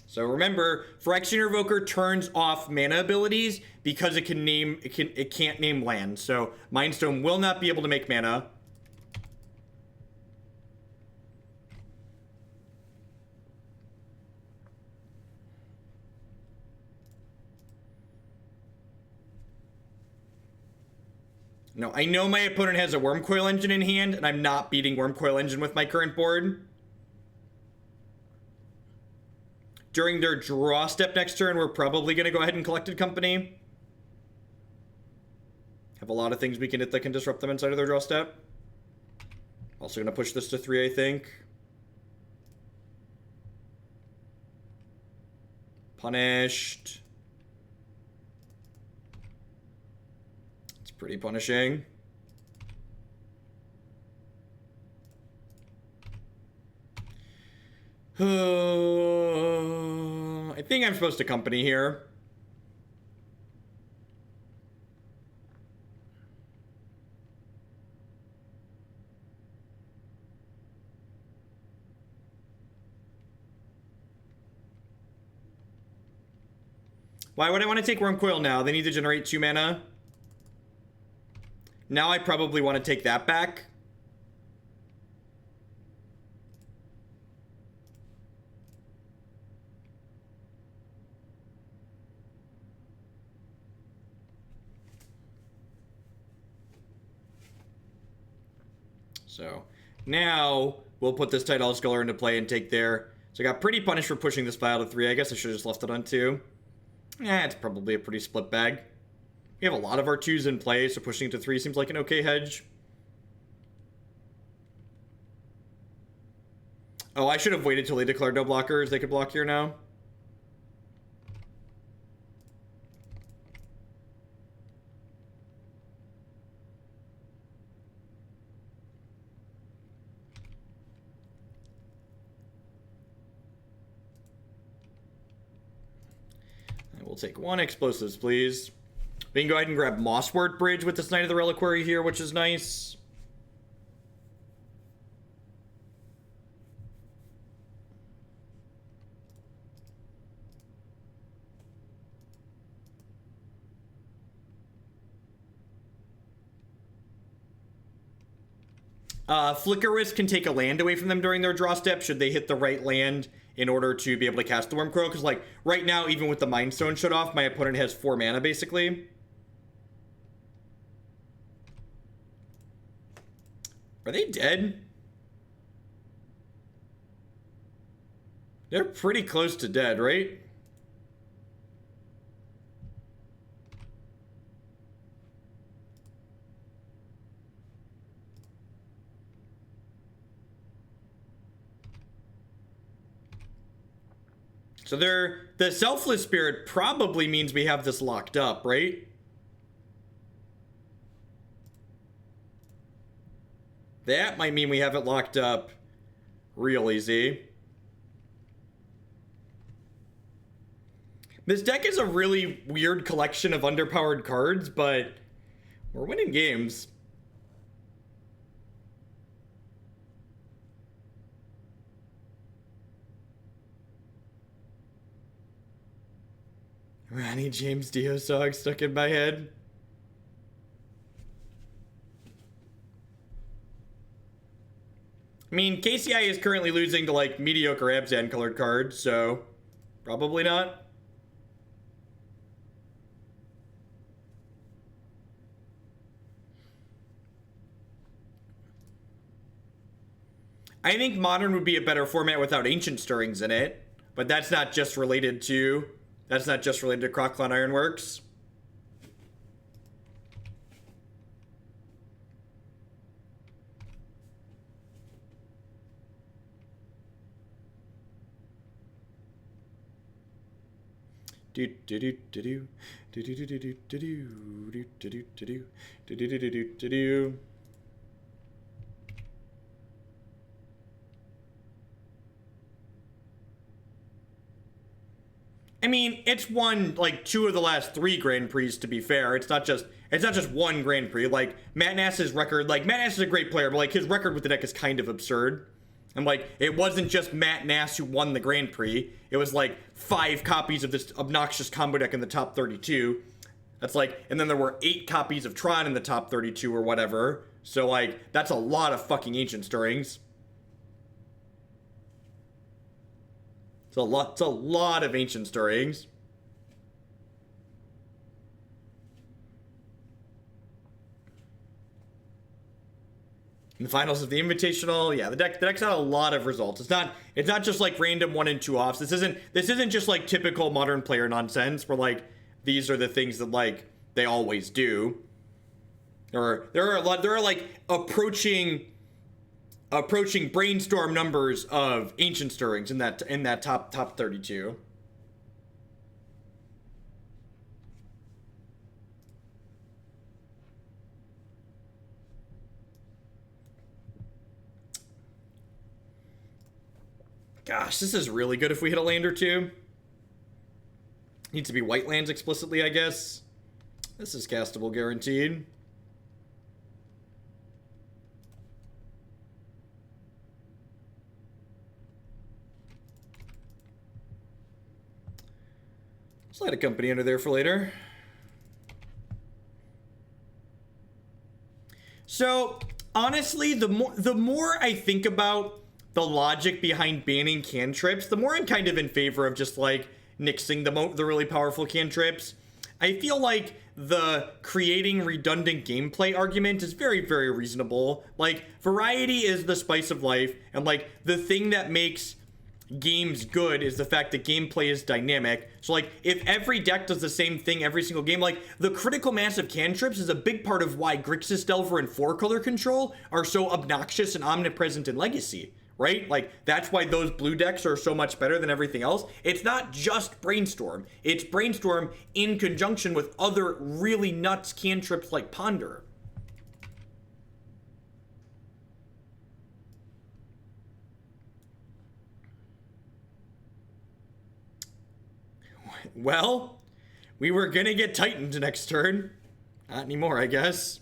So remember, Phyrexian Revoker turns off mana abilities because it can't name land. So Mindstone will not be able to make mana. No, I know my opponent has a Wormcoil Engine in hand, and I'm not beating Wormcoil Engine with my current board. During their draw step next turn, we're probably going to go ahead and Collected Company. Have a lot of things we can hit that can disrupt them inside of their draw step. Also going to push this to 3, I think. Punished. It's pretty punishing. I think I'm supposed to company here. Why would I want to take Wormcoil now? They need to generate 2 mana. Now I probably want to take that back. So now we'll put this Tidehollow Sculler into play and take there. So I got pretty punished for pushing this Vial to 3. I guess I should have just left it on 2. Yeah, it's probably a pretty split bag. We have a lot of our 2s in play, so pushing it to 3 seems like an okay hedge. Oh, I should have waited till they declared no blockers. They could block here now. We'll take 1 explosives, please. We can go ahead and grab Mosswort Bridge with this Knight of the Reliquary here, which is nice. Flickerwisp can take a land away from them during their draw step should they hit the right land in order to be able to cast the Wormcoil. Because, like, right now, even with the Mind Stone shut off, my opponent has 4 mana, basically. Are they dead? They're pretty close to dead, right? So the Selfless Spirit probably means we have this locked up, right? That might mean we have it locked up real easy. This deck is a really weird collection of underpowered cards, but we're winning games. Ronnie James Dio song stuck in my head. I mean, KCI is currently losing to, like, mediocre Abzan colored cards, so probably not. I think Modern would be a better format without Ancient Stirrings in it, but that's not just related to Crocklon Ironworks. I mean, it's won like 2 of the last 3 Grand Prix, to be fair. It's not just one Grand Prix. Like, Matt Nass's record, like, Matt Nass is a great player, but like his record with the deck is kind of absurd. And like, it wasn't just Matt Nass who won the Grand Prix. It was like 5 copies of this obnoxious combo deck in the top 32. That's like, and then there were 8 copies of Tron in the top 32 or whatever. So like, that's a lot of fucking Ancient Stirrings. It's a lot of Ancient Stirrings. In the finals of the Invitational, yeah, the deck's had a lot of results. It's not just like random 1 and 2 offs. This isn't just like typical Modern player nonsense where like these are the things that like they always do. There are like approaching brainstorm numbers of Ancient Stirrings in that top 32. Gosh, this is really good if we hit a land or 2. Needs to be white lands explicitly, I guess. This is castable guaranteed. Slide a company under there for later. So, honestly, the more I think about the logic behind banning cantrips, the more I'm kind of in favor of just like nixing the really powerful cantrips. I feel like the creating redundant gameplay argument is very, very reasonable. Like, variety is the spice of life, and like the thing that makes games good is the fact that gameplay is dynamic. So like, if every deck does the same thing every single game, like the critical mass of cantrips is a big part of why Grixis Delver and 4-color control are so obnoxious and omnipresent in Legacy. Right? Like, that's why those blue decks are so much better than everything else. It's not just Brainstorm. It's Brainstorm in conjunction with other really nuts cantrips like Ponder. Well, we were gonna get Titaned next turn. Not anymore, I guess.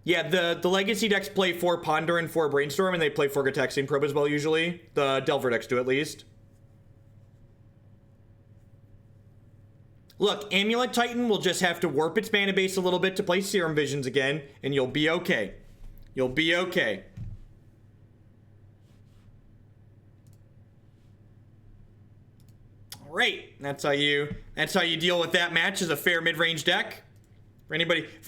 Yeah, the Legacy decks play 4 Ponder and 4 Brainstorm, and they play 4 Gataxian Probe as well, usually. The Delver decks do, at least. Look, Amulet Titan will just have to warp its mana base a little bit to play Serum Visions again, and you'll be okay. You'll be okay. Alright, that's how you deal with that match as a fair mid-range deck. For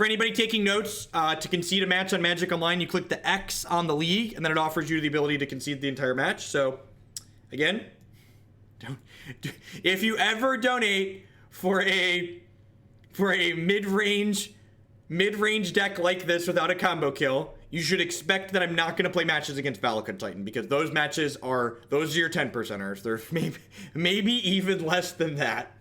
anybody taking notes, to concede a match on Magic Online, you click the X on the league, and then it offers you the ability to concede the entire match. So, again, if you ever donate for a mid-range deck like this without a combo kill, you should expect that I'm not going to play matches against Valakut Titan, because those are your 10%ers. They're maybe even less than that.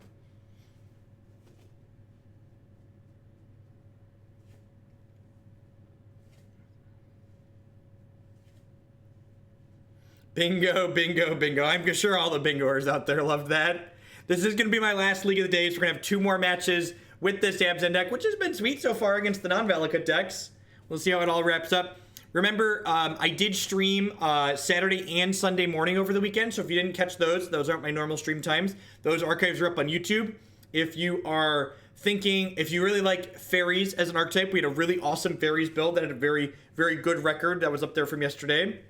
Bingo, bingo, bingo. I'm sure all the bingoers out there loved that. This is going to be my last League of the Day, so we're going to have 2 more matches with this Abzan deck, which has been sweet so far against the non-Valakut decks. We'll see how it all wraps up. Remember, I did stream Saturday and Sunday morning over the weekend, so if you didn't catch those aren't my normal stream times. Those archives are up on YouTube. If you are thinking, if you really like fairies as an archetype, we had a really awesome fairies build that had a very, very good record that was up there from yesterday.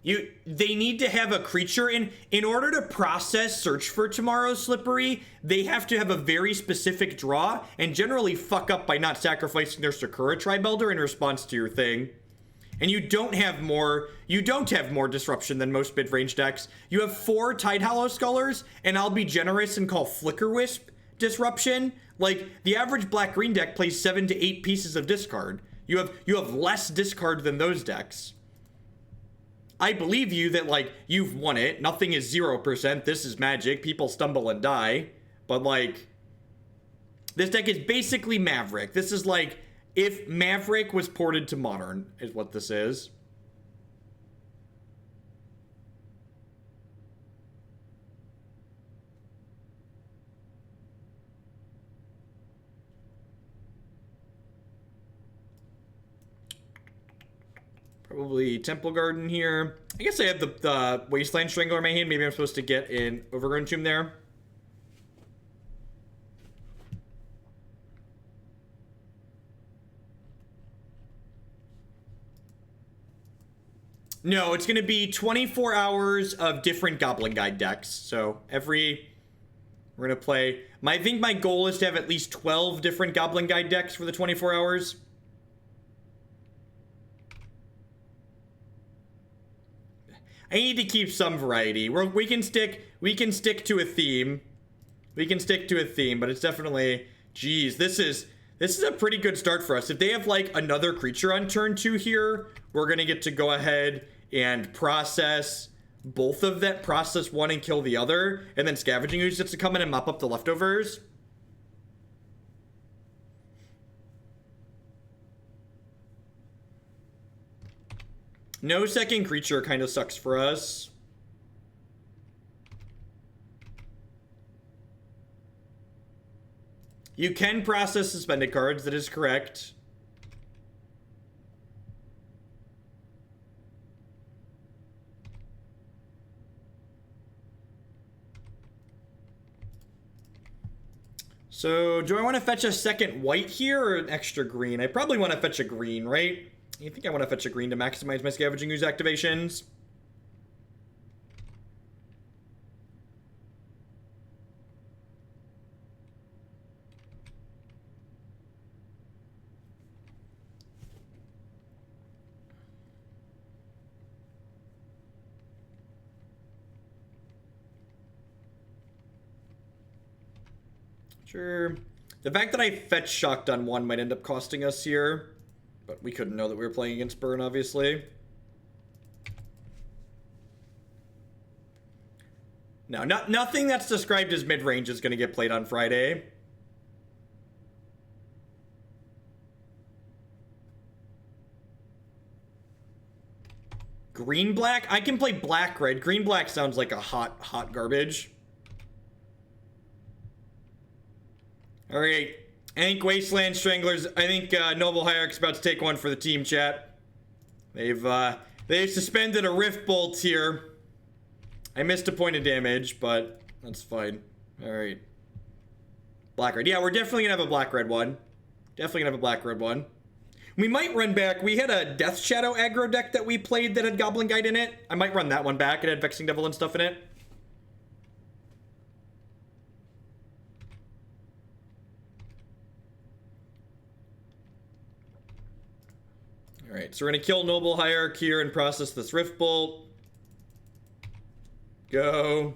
They need to have a creature in order to process Search for Tomorrow's Slippery. They have to have a very specific draw and generally fuck up by not sacrificing their Sakura Tribe Elder in response to your thing. And you don't have more disruption than most mid-range decks. You have 4 Tidehollow Scullers, and I'll be generous and call Flickerwisp disruption. Like, the average black-green deck plays 7 to 8 pieces of discard. You have less discard than those decks. I believe you that, like, you've won it. Nothing is 0%. This is Magic. People stumble and die. But, like, this deck is basically Maverick. This is, like, if Maverick was ported to Modern, is what this is. Probably Temple Garden here. I guess I have the Wasteland Strangler in my hand. Maybe I'm supposed to get an Overgrown Tomb there. No, it's going to be 24 hours of different Goblin Guide decks. So we're going to play. I think my goal is to have at least 12 different Goblin Guide decks for the 24 hours. I need to keep some variety. We can stick to a theme. We can stick to a theme, but it's definitely, geez, this is a pretty good start for us. If they have like another creature on turn 2 here, we're gonna get to go ahead and process both of that, process one and kill the other, and then Scavenging Ooze gets to come in and mop up the leftovers. No second creature kind of sucks for us. You can process suspended cards, that is correct. So, do I want to fetch a second white here or an extra green? I probably want to fetch a green, right? I think I want to fetch a green to maximize my Scavenging Ooze activations. Sure. The fact that I fetch Shocked on 1 might end up costing us here. But we couldn't know that we were playing against Burn, obviously. No, nothing that's described as mid-range is going to get played on Friday. Green-black? I can play black-red. Green-black sounds like a hot garbage. Alright. I think Wasteland Stranglers, I think Noble Hierarch's about to take one for the team, chat. They've suspended a Rift Bolt here. I missed a point of damage, but that's fine. Alright. Black-red. Yeah, we're definitely gonna have a black-red one. Definitely gonna have a black-red one. We might run back. We had a Death Shadow aggro deck that we played that had Goblin Guide in it. I might run that one back. It had Vexing Devil and stuff in it. Alright, so we're going to kill Noble Hierarch here and process this Rift Bolt. Go.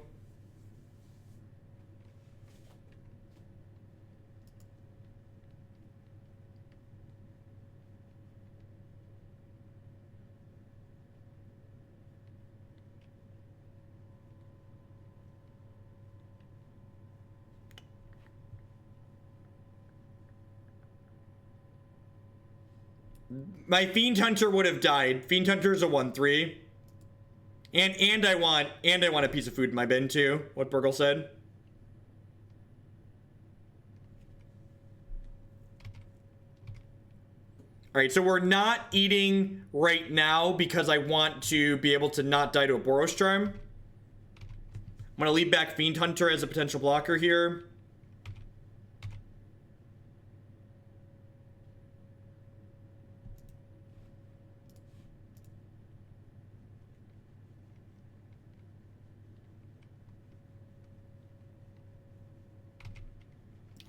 My Fiend Hunter would have died. Fiend Hunter is a 1/3. And I want a piece of food in my bin too. What Burgle said. All right, so we're not eating right now because I want to be able to not die to a Boros Charm. I'm going to leave back Fiend Hunter as a potential blocker here.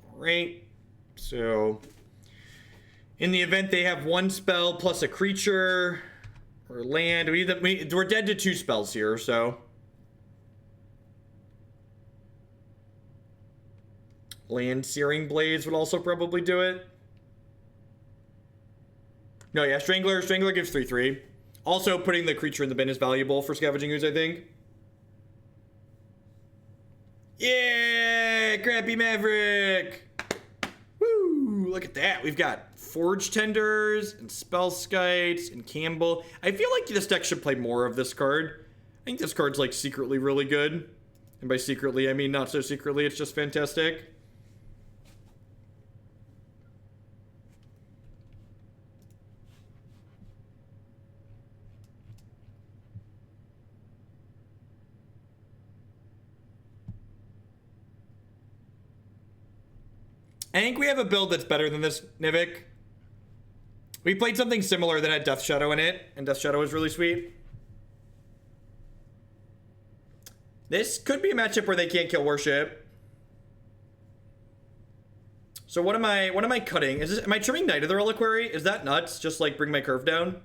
All right, so in the event they have one spell plus a creature or land, we're dead to 2 spells here, so. Land Searing Blades would also probably do it. No, yeah, Strangler gives 3/3. Also, putting the creature in the bin is valuable for Scavenging Ooze, I think. Yeah, Crappy Maverick! Woo! Look at that. We've got Forge-Tenders and Spellskites and Kambal. I feel like this deck should play more of this card. I think this card's like secretly really good. And by secretly, I mean not so secretly, it's just fantastic. I think we have a build that's better than this, Nivik. We played something similar that had Death Shadow in it, and Death Shadow was really sweet. This could be a matchup where they can't kill Worship. So what am I cutting? Am I trimming Knight of the Reliquary? Is that nuts? Just like bring my curve down?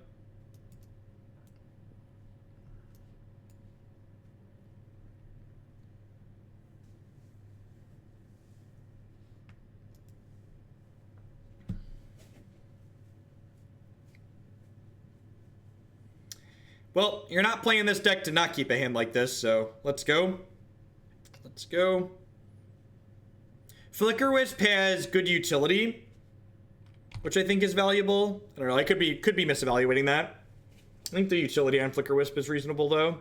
Well, you're not playing this deck to not keep a hand like this, so let's go. Let's go. Flickerwisp has good utility, which I think is valuable. I don't know, I could be misevaluating that. I think the utility on Flickerwisp is reasonable, though.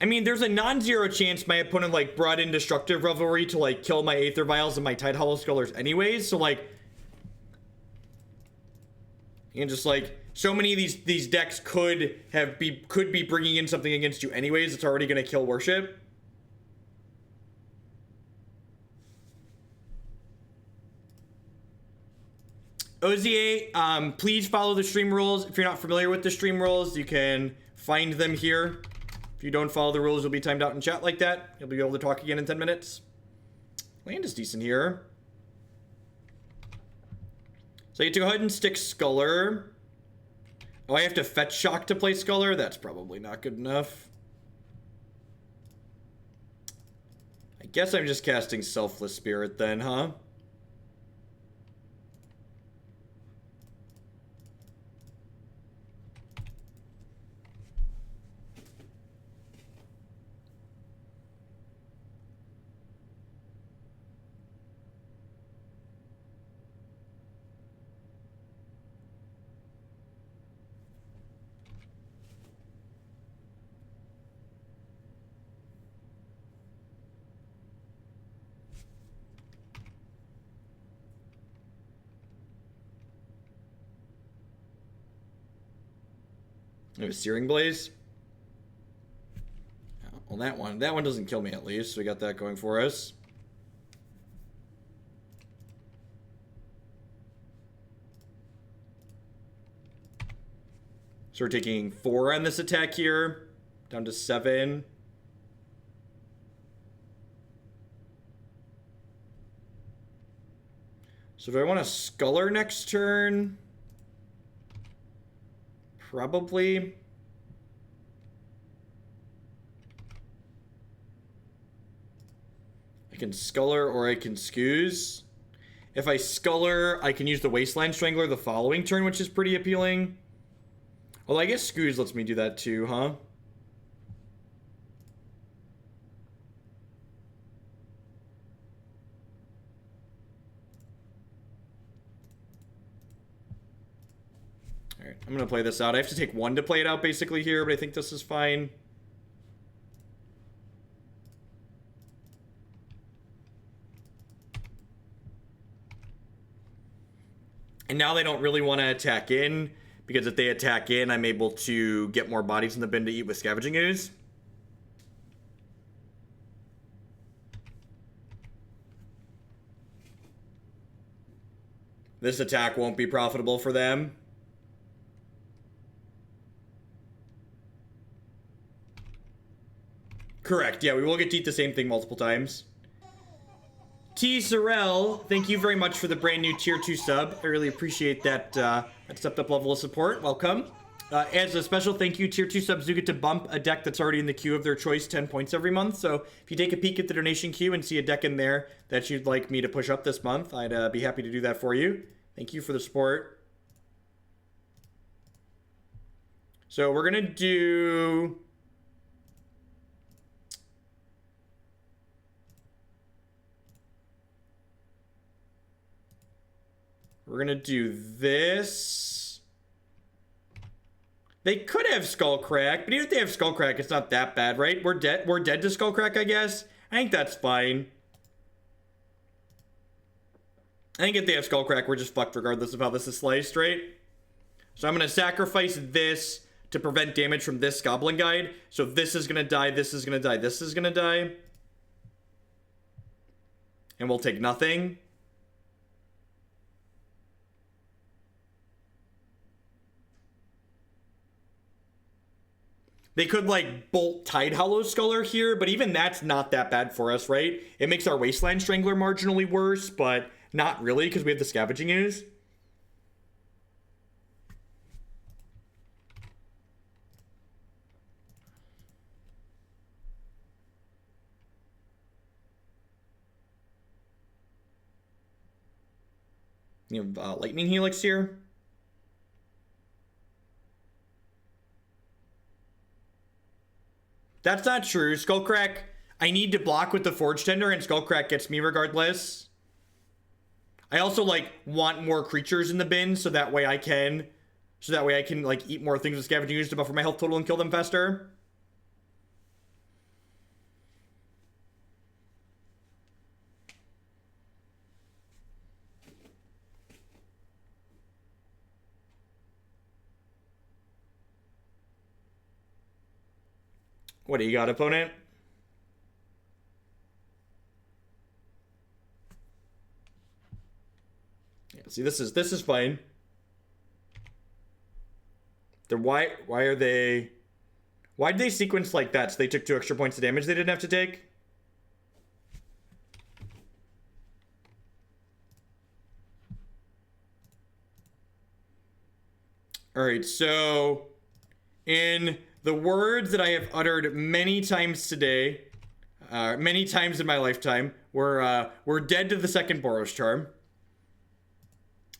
I mean, there's a non-zero chance my opponent, like, brought in Destructive Revelry to, like, kill my Aether Vials and my Tidehollow Scullers anyways, so, like... And just, like, so many of these decks could be bringing in something against you anyways. It's already gonna kill Worship. Ozier, please follow the stream rules. If you're not familiar with the stream rules, you can find them here. If you don't follow the rules, you'll be timed out in chat like that. You'll be able to talk again in 10 minutes. Land is decent here. So you get to go ahead and stick Sculler. Oh, I have to fetch Shock to play Sculler? That's probably not good enough. I guess I'm just casting Selfless Spirit then, huh? I have a Searing Blaze. Well, that one doesn't kill me at least. So we got that going for us. So we're taking 4 on this attack here, down to 7. So do I want to Sculler next turn? Probably. I can Sculler or I can Scooze. If I Sculler, I can use the Wasteland Strangler the following turn, which is pretty appealing. Well, I guess Scooze lets me do that too, huh? Alright, I'm gonna play this out. I have to take 1 to play it out basically here, but I think this is fine. And now they don't really want to attack in, because if they attack in, I'm able to get more bodies in the bin to eat with Scavenging Ooze. This attack won't be profitable for them. Correct, yeah, we will get to eat the same thing multiple times. T. Sorrel, thank you very much for the brand new tier 2 sub. I really appreciate that, that stepped up level of support. Welcome. As a special thank you, tier 2 subs do get to bump a deck that's already in the queue of their choice 10 points every month. So if you take a peek at the donation queue and see a deck in there that you'd like me to push up this month, I'd be happy to do that for you. Thank you for the support. So we're gonna do... We're gonna do this. They could have Skullcrack, but even if they have Skullcrack, it's not that bad, right? We're dead to Skullcrack, I guess. I think that's fine. I think if they have Skullcrack, we're just fucked regardless of how this is sliced, right? So I'm gonna sacrifice this to prevent damage from this Goblin Guide. So this is gonna die, this is gonna die, this is gonna die. And we'll take nothing. They could, like, bolt Tidehollow Sculler here, but even that's not that bad for us, right? It makes our Wasteland Strangler marginally worse, but not really, because we have the Scavenging Ooze. You have Lightning Helix here. That's not true. Skullcrack, I need to block with the Forge-Tender, and Skullcrack gets me regardless. I also, like, want more creatures in the bin, so that way I can... like, eat more things with Scavenging Ooze to buffer my health total and kill them faster. What do you got, opponent? Yeah, see, this is fine. Why are they... Why'd they sequence like that? So they took 2 extra points of damage they didn't have to take? Alright, so... in the words that I have uttered many times today, many times in my lifetime, we're dead to the second Boros Charm.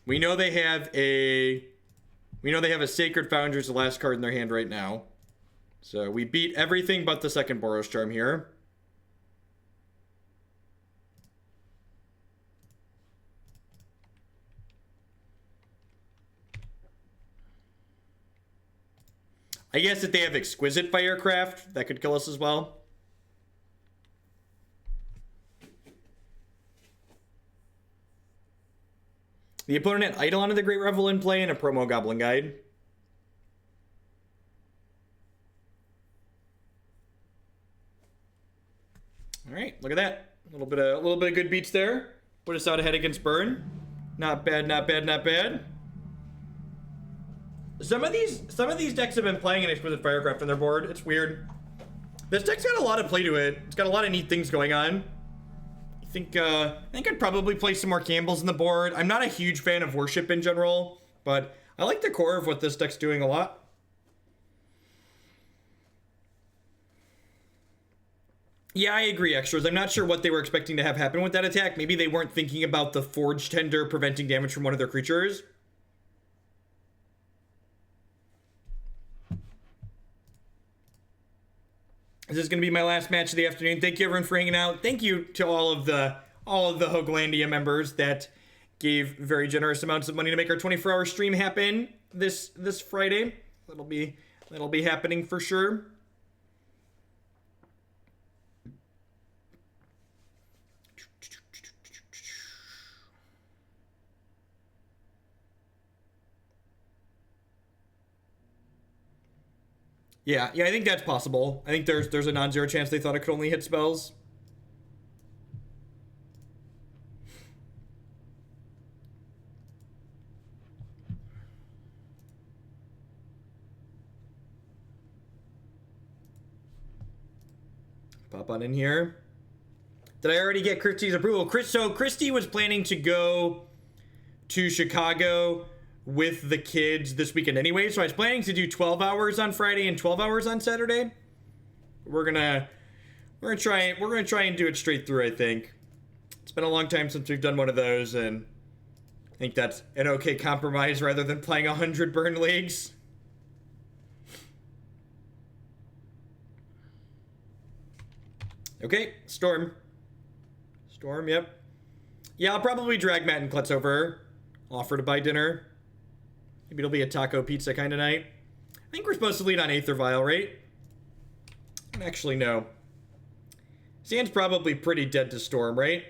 We know they have a Sacred Foundry as the last card in their hand right now. So we beat everything but the second Boros Charm here. I guess if they have Exquisite Firecraft, that could kill us as well. The opponent had Eidolon of the Great Revel in play and a promo Goblin Guide. All right, look at that. A little bit of good beats there. Put us out ahead against Burn. Not bad, not bad, not bad. Some of these decks have been playing an Exquisite Firecraft on their board. It's weird. This deck's got a lot of play to it. It's got a lot of neat things going on. I think I'd probably play some more Kambals in the board. I'm not a huge fan of Worship in general, but I like the core of what this deck's doing a lot. Yeah, I agree, Extras. I'm not sure what they were expecting to have happen with that attack. Maybe they weren't thinking about the Forge-Tender preventing damage from one of their creatures. This is going to be my last match of the afternoon. Thank you, everyone, for hanging out. Thank you to all of the Hoaglandia members that gave very generous amounts of money to make our 24-hour stream happen this Friday. That'll be happening for sure. Yeah, I think that's possible. I think there's a non-zero chance they thought it could only hit spells. Pop on in here. Did I already get Christy's approval? So Christy was planning to go to Chicago with the kids this weekend anyway, so I was planning to do 12 hours on Friday and 12 hours on Saturday. We're gonna try and do it straight through, I think. It's been a long time since we've done one of those, and I think that's an okay compromise rather than playing 100 burn leagues. Okay, Storm. Storm, yep. Yeah, I'll probably drag Matt and Klutz over. Offer to buy dinner. Maybe it'll be a taco pizza kind of night. I think we're supposed to lead on Aether Vial, right? Actually, no. Sand's probably pretty dead to Storm, right?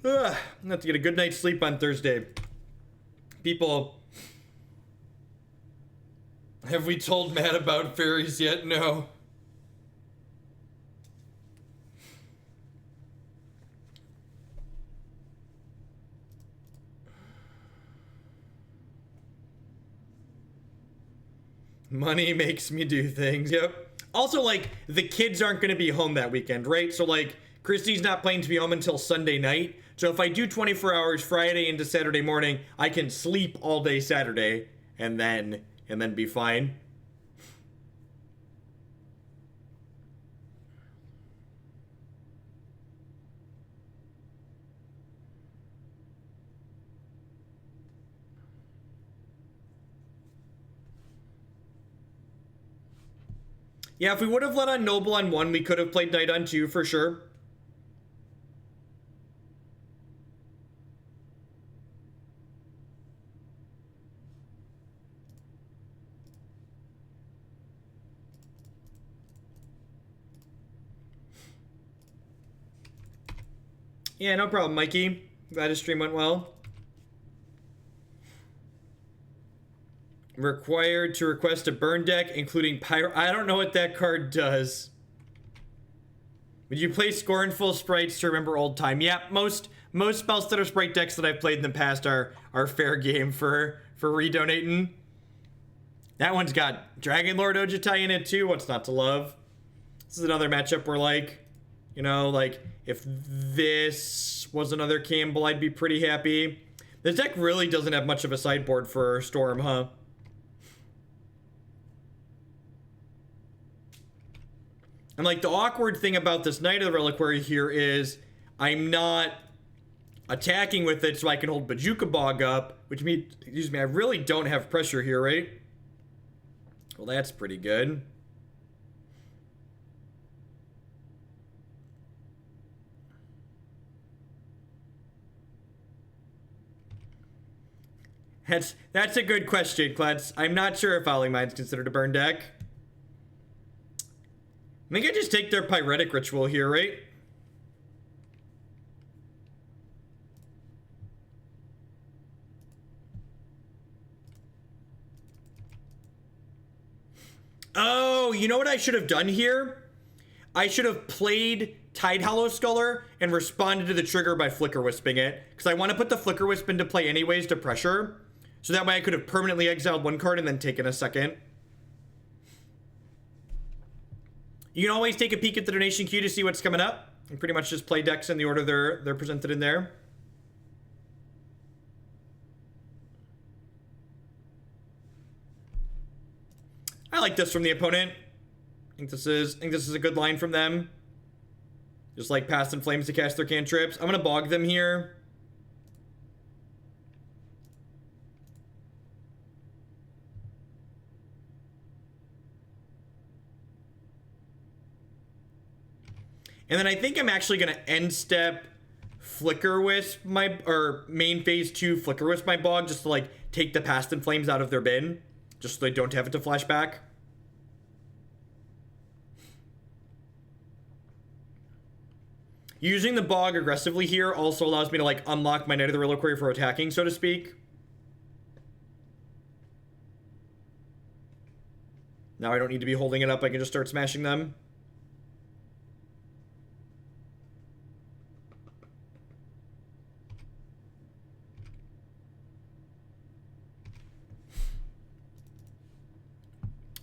I'm gonna have to get a good night's sleep on Thursday. People, have we told Matt about fairies yet? No. Money makes me do things, yep. Also, like, the kids aren't gonna be home that weekend, right? So, like, Christy's not planning to be home until Sunday night. So if I do 24 hours Friday into Saturday morning, I can sleep all day Saturday and then be fine. Yeah, if we would have let on Noble on 1, we could have played Knight on 2 for sure. Yeah, no problem, Mikey. Glad his stream went well. Required to request a burn deck, including Pyro. I don't know what that card does. Would you play Scornful Sprites to remember old time? Yeah, most Spellstutter Sprite decks that I've played in the past are fair game for redonating. That one's got Dragon Lord Ojutai in it too. What's not to love? This is another matchup where, like, you know, like, if this was another Kambal, I'd be pretty happy. This deck really doesn't have much of a sideboard for Storm, huh? And, like, the awkward thing about this Knight of the Reliquary here is I'm not attacking with it so I can hold Bojuka Bog up, which means, excuse me, I really don't have pressure here, right? Well, that's pretty good. That's a good question, Klutz. I'm not sure if Howling Mind's considered a burn deck. I think I just take their Pyretic Ritual here, right? Oh, you know what I should have done here? I should have played Tidehollow Sculler and responded to the trigger by Flickerwisping it. Because I want to put the Flickerwisp into play anyways to pressure. So that way I could have permanently exiled one card and then taken a second. You can always take a peek at the donation queue to see what's coming up. And pretty much just play decks in the order they're presented in there. I like this from the opponent. I think this is a good line from them. Just like Past in Flames to cast their cantrips. I'm gonna bog them here. And then I think I'm actually gonna end step Flickerwisp main phase 2 Flickerwisp my Bog just to like take the Past in Flames out of their bin, just so they don't have it to flash back. Using the Bog aggressively here also allows me to like unlock my Knight of the Reliquary for attacking, so to speak. Now I don't need to be holding it up, I can just start smashing them.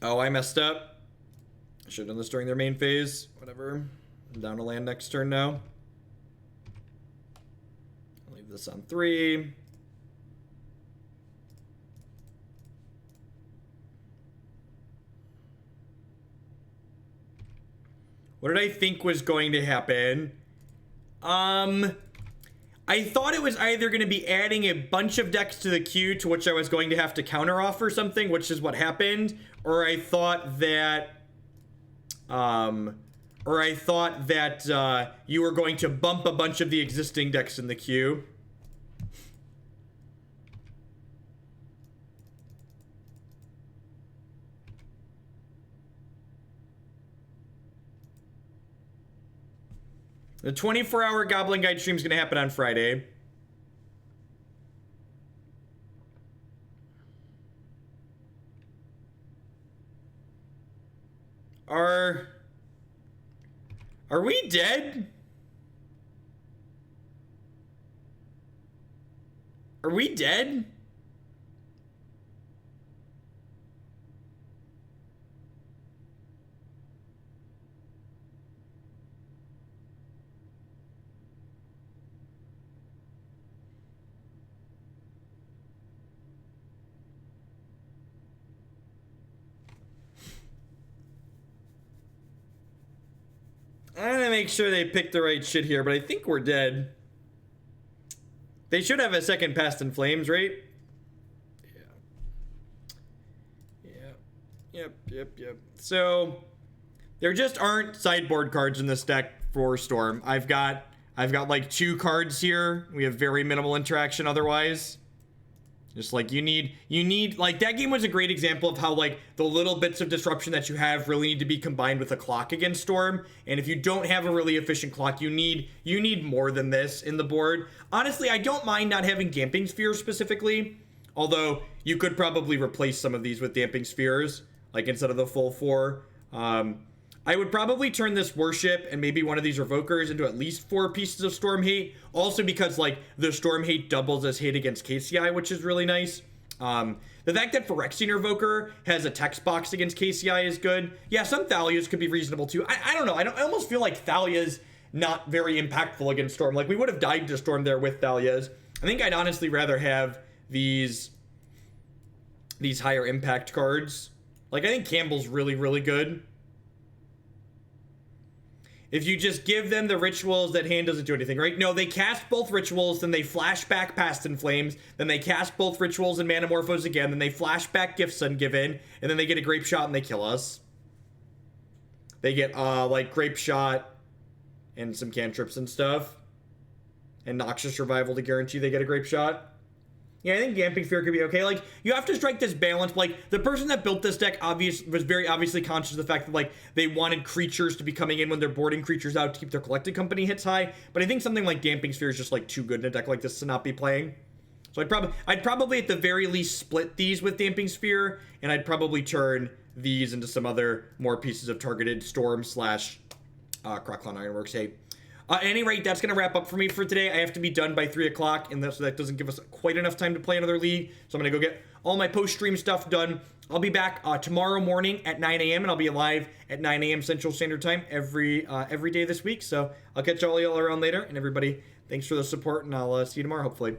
Oh, I messed up. I should have done this during their main phase. Whatever. I'm down to land next turn now. I'll leave this on 3. What did I think was going to happen? I thought it was either going to be adding a bunch of decks to the queue to which I was going to have to counter offer something, which is what happened, or I thought that you were going to bump a bunch of the existing decks in the queue. The 24-hour Goblin Guide stream is going to happen on Friday. Are we dead? Are we dead? I'm gonna make sure they pick the right shit here, but I think we're dead. They should have a second Past in Flames, right? Yeah. Yep. So there just aren't sideboard cards in this deck for Storm. I've got like 2 cards here. We have very minimal interaction otherwise. Just like you need like that game was a great example of how like the little bits of disruption that you have really need to be combined with a clock against Storm. And if you don't have a really efficient clock, you need more than this in the board. Honestly, I don't mind not having Damping Spheres specifically, although you could probably replace some of these with Damping Spheres, like instead of the full 4. I would probably turn this Worship and maybe one of these Revokers into at least 4 pieces of Storm Hate. Also because, like, the Storm Hate doubles as hate against KCI, which is really nice. The fact that Phyrexian Revoker has a text box against KCI is good. Yeah, some Thalias could be reasonable, too. I don't know. I almost feel like Thalia's not very impactful against Storm. Like, we would have died to Storm there with Thalias. I think I'd honestly rather have these higher impact cards. Like, I think Kambal's really, really good. If you just give them the rituals, that hand doesn't do anything, right? No, they cast both rituals, then they flash back Past in Flames, then they cast both rituals and Manamorphose again, then they flash back Gifts Ungiven, and then they get a Grape Shot and they kill us. They get, like, Grape Shot and some cantrips and stuff. And Noxious Revival to guarantee they get a Grape Shot. Yeah, I think Damping Sphere could be okay. Like, you have to strike this balance. Like, the person that built this deck was very obviously conscious of the fact that, like, they wanted creatures to be coming in when they're boarding creatures out to keep their collected company hits high. But I think something like Damping Sphere is just, like, too good in a deck like this to not be playing. So I'd probably at the very least split these with Damping Sphere, and I'd probably turn these into some other more pieces of targeted Storm / Crocklon Ironworks hate. At any rate, that's going to wrap up for me for today. I have to be done by 3 o'clock, and so that doesn't give us quite enough time to play another league. So I'm going to go get all my post-stream stuff done. I'll be back tomorrow morning at 9 a.m., and I'll be live at 9 a.m. Central Standard Time every day this week. So I'll catch all y'all around later. And everybody, thanks for the support, and I'll see you tomorrow, hopefully.